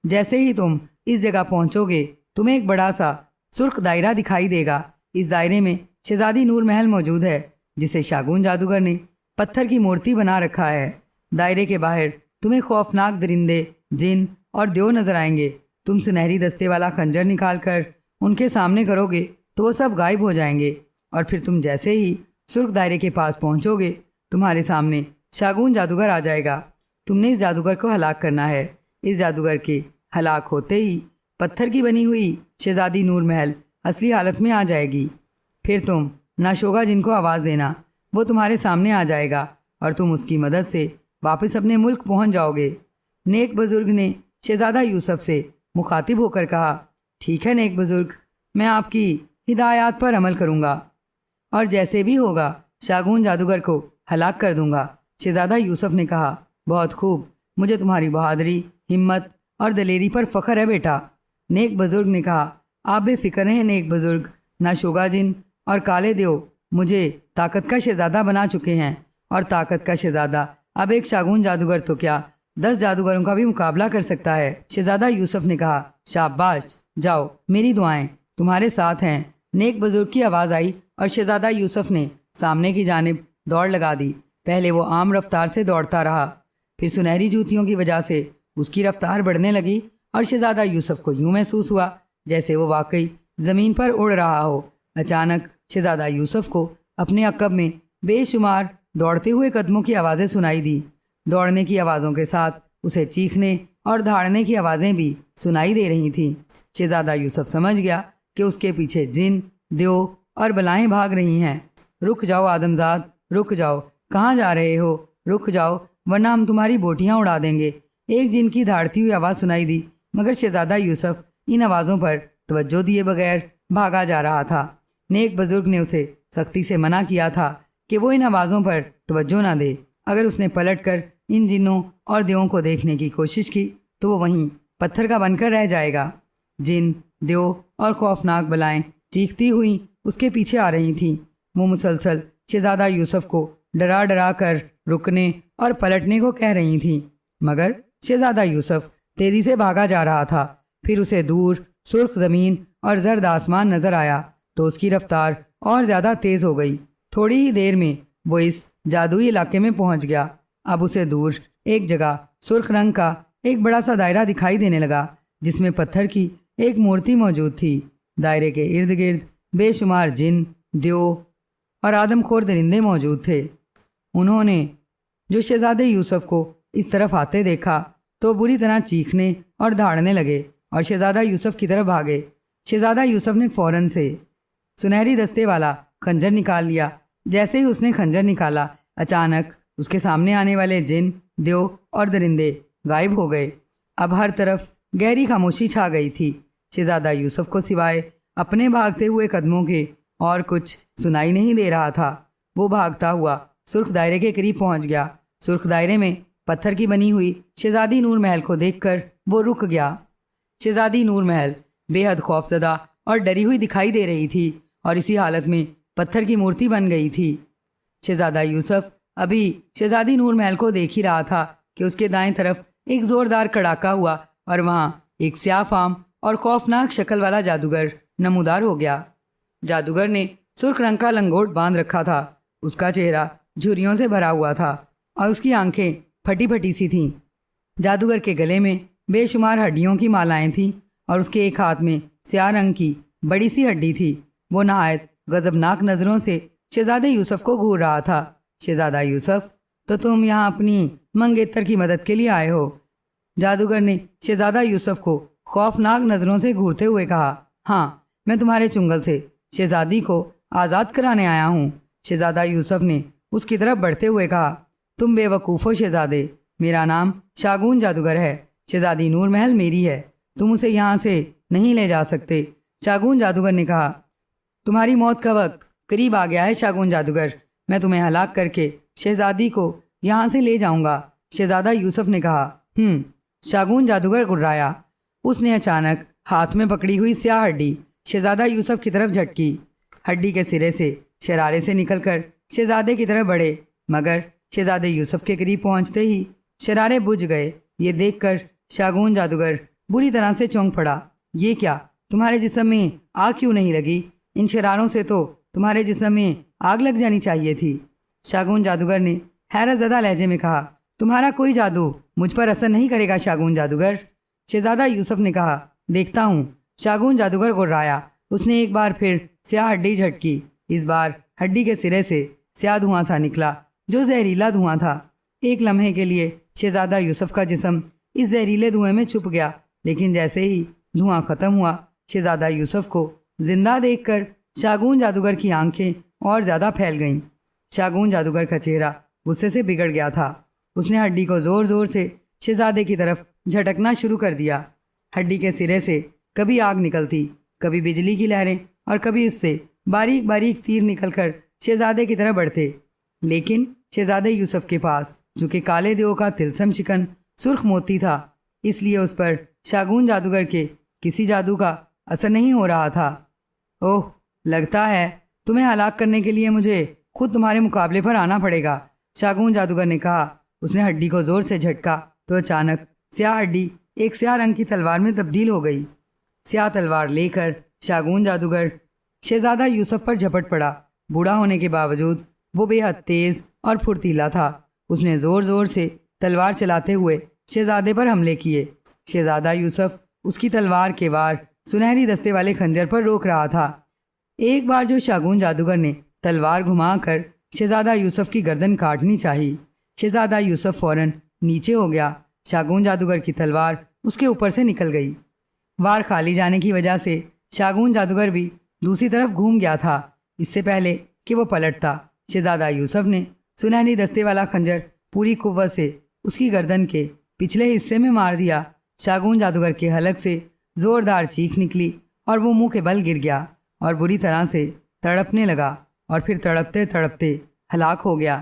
Speaker 1: جیسے ہی تم اس جگہ پہنچو گے، تمہیں ایک بڑا سا سرخ دائرہ دکھائی دے گا۔ اس دائرے میں شہزادی نور محل موجود ہے، جسے شاگون جادوگر نے پتھر کی مورتی بنا رکھا ہے۔ دائرے کے باہر تمہیں خوفناک درندے، جن اور دیو نظر آئیں گے۔ تم سنہری دستے والا خنجر نکال کر ان کے سامنے کرو گے تو وہ سب غائب ہو جائیں گے، اور پھر تم جیسے ہی سرخ دائرے کے پاس پہنچو گے، تمہارے سامنے شاگون جادوگر آ جائے گا۔ تم نے اس جادوگر کو ہلاک کرنا ہے۔ اس جادوگر کے ہلاک ہوتے ہی پتھر کی بنی ہوئی شہزادی نور محل اصلی حالت میں آ جائے گی۔ پھر تم ناشوگا جن کو آواز دینا، وہ تمہارے سامنے آ جائے گا اور تم اس کی مدد سے واپس اپنے ملک پہنچ جاؤ گے۔ نیک بزرگ نے شہزادہ یوسف سے مخاطب ہو کر کہا، ٹھیک ہے نیک بزرگ، میں آپ کی ہدایات پر عمل کروں گا اور جیسے بھی ہوگا شاگون جادوگر کو ہلاک کر دوں گا۔ شہزادہ یوسف نے کہا، بہت خوب، مجھے تمہاری بہادری، ہمت اور دلیری پر فخر ہے بیٹا۔ نیک بزرگ نے کہا، آپ بے فکر ہیں نیک بزرگ، نہ شوگا جن اور کالے دیو مجھے طاقت کا شہزادہ بنا چکے ہیں، اور طاقت کا شہزادہ اب ایک شاگون جادوگر تو کیا 10 جادوگروں کا بھی مقابلہ کر سکتا ہے۔ شہزادہ یوسف نے کہا، شاباش، جاؤ، میری دعائیں تمہارے ساتھ ہیں۔ نیک بزرگ کی آواز آئی اور شہزادہ یوسف نے سامنے کی جانب دوڑ لگا دی۔ پہلے وہ عام رفتار سے دوڑتا رہا، پھر سنہری جوتیوں کی وجہ سے اس کی رفتار بڑھنے لگی اور شہزادہ یوسف کو یوں محسوس ہوا جیسے وہ واقعی زمین پر اڑ رہا ہو۔ اچانک شہزادہ یوسف کو اپنے عقب میں بے شمار دوڑتے ہوئے قدموں کی آوازیں سنائی دی۔ دوڑنے کی آوازوں کے ساتھ اسے چیخنے اور دھاڑنے کی آوازیں بھی سنائی دے رہی تھیں۔ شہزادہ یوسف سمجھ گیا کہ اس کے پیچھے جن، دیو اور بلائیں بھاگ رہی ہیں۔ رک جاؤ آدمزاد، رک جاؤ، کہاں جا رہے ہو؟ رک جاؤ ورنہ ہم تمہاری بوٹیاں اڑا دیں گے۔ ایک جن کی دھاڑتی ہوئی آواز سنائی دی، مگر شہزادہ یوسف ان آوازوں پر توجہ دیے بغیر بھاگا جا رہا تھا۔ نیک بزرگ نے اسے سختی سے منع کیا تھا کہ وہ ان آوازوں پر توجہ نہ دے۔ اگر اس نے پلٹ کر ان جنوں اور دیووں کو دیکھنے کی کوشش کی تو وہ وہیں پتھر کا بن کر رہ جائے گا۔ جن، دیو اور خوفناک بلائیں چیختی ہوئی اس کے پیچھے آ رہی تھیں۔ وہ مسلسل شہزادہ یوسف کو ڈرا ڈرا کر رکنے اور پلٹنے کو کہہ رہی تھیں، مگر شہزادہ یوسف تیزی سے بھاگا جا رہا تھا۔ پھر اسے دور سرخ زمین اور زرد آسمان نظر آیا تو اس کی رفتار اور زیادہ تیز ہو گئی۔ تھوڑی ہی دیر میں وہ اس جادوئی علاقے میں پہنچ گیا۔ اب اسے دور ایک جگہ سرخ رنگ کا ایک بڑا سا دائرہ دکھائی دینے لگا جس میں پتھر کی ایک مورتی موجود تھی۔ دائرے کے ارد گرد بے شمار جن، دیو اور آدم خور درندے موجود تھے۔ انہوں نے جو شہزادے یوسف کو اس طرف آتے دیکھا تو بری طرح چیخنے اور دھاڑنے لگے اور شہزادہ یوسف کی طرف بھاگے۔ شہزادہ یوسف نے فوراً سے سنہری دستے والا خنجر نکال لیا۔ جیسے ہی اس نے خنجر نکالا، اچانک اس کے سامنے آنے والے جن، دیو اور درندے غائب ہو گئے۔ اب ہر طرف گہری خاموشی چھا گئی تھی۔ شہزادہ یوسف کو سوائے اپنے بھاگتے ہوئے قدموں کے اور کچھ سنائی نہیں دے رہا تھا۔ وہ بھاگتا ہوا سرخ دائرے کے قریب پہنچ گیا۔ سرخ دائرے میں پتھر کی بنی ہوئی شہزادی نور محل کو دیکھ کر وہ رک گیا۔ شہزادی نور محل بے حد خوفزدہ اور ڈری ہوئی دکھائی دے رہی تھی اور اسی حالت میں پتھر کی مورتی بن گئی تھی۔ شہزادہ یوسف ابھی شہزادی نور محل کو دیکھ ہی رہا تھا کہ اس کے دائیں طرف ایک زوردار کڑاکا ہوا اور وہاں ایک سیاہ فام اور خوفناک شکل والا جادوگر نمودار ہو گیا۔ جادوگر نے سرخ رنگ کا لنگوٹ باندھ رکھا تھا۔ اس کا چہرہ جھریوں سے بھرا ہوا تھا اور اس کی آنکھیں پھٹی پھٹی سی تھیں۔ جادوگر کے گلے میں بے شمار ہڈیوں کی مالائیں تھیں اور اس کے ایک ہاتھ میں سیاہ رنگ کی بڑی سی ہڈی تھی۔ وہ نہایت غضبناک نظروں سے شہزادے یوسف کو گھور رہا تھا۔ شہزادہ یوسف، تو تم یہاں اپنی منگیتر کی مدد کے لیے آئے ہو؟ جادوگر نے شہزادہ یوسف کو خوفناک نظروں سے گھورتے ہوئے کہا۔ ہاں، میں تمہارے چنگل سے شہزادی کو آزاد کرانے آیا ہوں۔ شہزادہ یوسف نے اس کی طرف بڑھتے ہوئے کہا، تم بے وقوف ہو شہزادے، میرا نام شاگون جادوگر ہے۔ شہزادی نور محل میری ہے، تم اسے یہاں سے نہیں لے جا سکتے۔ شاگون جادوگر نے کہا، تمہاری موت کا وقت قریب آ گیا ہے شاگون جادوگر، میں تمہیں ہلاک کر کے شہزادی کو یہاں سے لے جاؤں گا۔ شہزادہ یوسف نے کہا، شاگون جادوگر گھرایا۔ اس نے اچانک ہاتھ میں پکڑی ہوئی سیاہ ہڈی شہزادہ یوسف کی طرف جھٹکی۔ ہڈی کے سرے سے شرارے سے نکل کر شہزادے کی طرف بڑھے، مگر شہزادے یوسف کے قریب پہنچتے ہی شرارے بجھ گئے۔ یہ دیکھ کر شاگون جادوگر بری طرح سے چونک پڑا۔ یہ کیا، تمہارے جسم میں آگ کیوں نہیں لگی؟ ان شراروں سے تو تمہارے جسم میں آگ لگ جانی چاہیے تھی۔ شاگون جادوگر نے حیرت زدہ لہجے میں کہا، تمہارا کوئی جادو مجھ پر اثر نہیں کرے گا شاگون جادوگر۔ شہزادہ یوسف نے کہا، دیکھتا ہوں۔ شاگون جادوگر گھرایا۔ اس نے ایک بار پھر سیاہ ہڈی جھٹکی۔ اس بار ہڈی کے سرے سے سیاہ دھواں سا نکلا جو زہریلا دھواں تھا۔ ایک لمحے کے لیے شہزادہ یوسف کا جسم اس زہریلے دھوئیں میں چھپ گیا، لیکن جیسے ہی دھواں ختم ہوا، شہزادہ یوسف کو زندہ دیکھ کر شاگون جادوگر کی آنکھیں اور زیادہ پھیل گئیں۔ شاگون جادوگر کا چہرہ غصے سے بگڑ گیا تھا۔ اس نے ہڈی کو زور زور سے شہزادے کی طرف جھٹکنا شروع کر دیا۔ ہڈی کے سرے سے کبھی آگ نکلتی، کبھی بجلی کی لہریں اور کبھی اس سے باریک باریک تیر نکل کر شہزادے کی طرف بڑھتے، لیکن شہزادے یوسف کے پاس چونکہ کالے دیو کا تلسم چکن سرخ موتی تھا، اس لیے اس پر شاگون جادوگر کے کسی جادو کا اثر نہیں ہو رہا تھا۔ اوہ، لگتا ہے تمہیں ہلاک کرنے کے لیے مجھے خود تمہارے مقابلے پر آنا پڑے گا، شاگون جادوگر نے کہا۔ اس نے ہڈی کو زور سے جھٹکا تو اچانک سیاہ ہڈی ایک سیاہ رنگ کی تلوار میں تبدیل ہو گئی۔ سیاہ تلوار لے کر شاگون جادوگر شہزادہ یوسف پر جھپٹ پڑا۔ بوڑھا ہونے کے باوجود وہ بے حد تیز اور پھرتیلا تھا۔ اس نے زور زور سے تلوار چلاتے ہوئے شہزادے پر حملے کیے۔ شہزادہ یوسف اس کی تلوار کے وار سنہری دستے والے خنجر پر روک رہا تھا۔ ایک بار جو شاگون جادوگر نے تلوار گھما کر شہزادہ یوسف کی گردن کاٹنی چاہی، شہزادہ یوسف فوراً نیچے ہو گیا۔ شاگون جادوگر کی تلوار اس کے اوپر سے نکل گئی۔ وار خالی جانے کی وجہ سے شاگون جادوگر بھی دوسری طرف گھوم گیا تھا۔ اس سے پہلے کہ وہ پلٹتا، شہزادہ یوسف نے سنہری دستے والا خنجر پوری قوت سے اس کی گردن کے پچھلے حصے میں مار دیا۔ شاگون جادوگر کے حلق سے زوردار چیخ نکلی اور وہ منہ کے بل گر گیا اور بری طرح سے تڑپنے لگا اور پھر تڑپتے تڑپتے ہلاک ہو گیا۔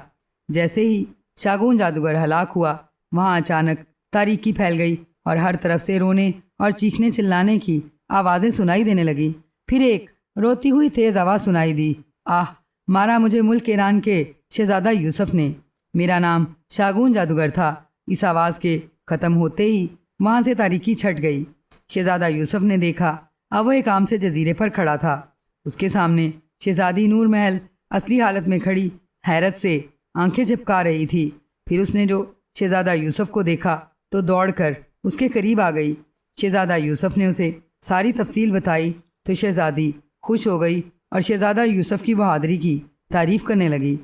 Speaker 1: جیسے ہی شاگون جادوگر ہلاک ہوا، وہاں اچانک تاریکی پھیل گئی اور ہر طرف سے رونے اور چیخنے چلانے کی آوازیں سنائی دینے لگی۔ پھر ایک روتی ہوئی تیز آواز سنائی دی، آہ، مارا مجھے ملک ایران کے شہزادہ یوسف نے، میرا نام شاگون جادوگر تھا۔ اس آواز کے ختم ہوتے ہی وہاں سے تاریکی چھٹ گئی۔ شہزادہ یوسف نے دیکھا، اب وہ ایک عام سے جزیرے پر کھڑا تھا۔ اس کے سامنے شہزادی نور محل اصلی حالت میں کھڑی حیرت سے آنکھیں جھپکا رہی تھی۔ پھر اس نے جو شہزادہ یوسف کو دیکھا تو دوڑ کر اس کے قریب آ گئی۔ شہزادہ یوسف نے اسے ساری تفصیل بتائی تو شہزادی خوش ہو گئی اور شہزادہ یوسف کی بہادری کی تعریف کرنے لگی۔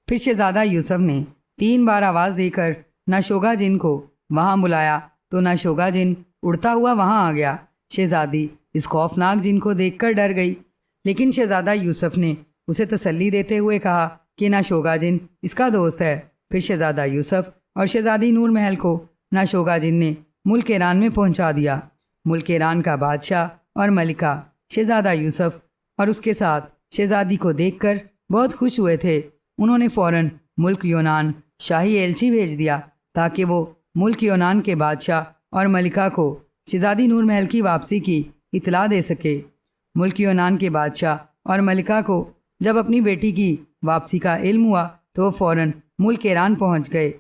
Speaker 1: پھر شہزادہ یوسف نے 3 بار آواز دے کر ناشوگا جن کو وہاں بلایا تو ناشوگا جن اڑتا ہوا وہاں آ گیا۔ شہزادی اس خوفناک جن کو دیکھ کر ڈر گئی، لیکن شہزادہ یوسف نے اسے تسلی دیتے ہوئے کہا کہ ناشوگا جن اس کا دوست ہے۔ پھر شہزادہ یوسف اور شہزادی نور محل کو ناشوگا جن نے ملک ایران میں پہنچا دیا۔ ملک ایران کا بادشاہ اور ملکہ شہزادہ یوسف اور اس کے ساتھ شہزادی کو دیکھ کر بہت خوش ہوئے تھے۔ انہوں نے فوراً ملک یونان شاہی ایلچی بھیج دیا تاکہ وہ ملک یونان کے بادشاہ اور ملکہ کو شہزادی نور محل کی واپسی کی اطلاع دے سکے۔ ملک یونان کے بادشاہ اور ملکہ کو جب اپنی بیٹی کی واپسی کا علم ہوا تو وہ فوراً ملک ایران پہنچ گئے۔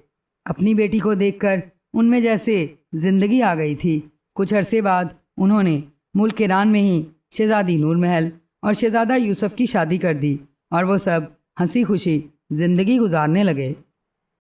Speaker 1: اپنی بیٹی کو دیکھ کر ان میں جیسے زندگی آ گئی تھی۔ کچھ عرصے بعد انہوں نے ملک ایران میں ہی شہزادی نور محل اور شہزادہ یوسف کی شادی کر دی اور وہ سب ہنسی خوشی زندگی گزارنے لگے۔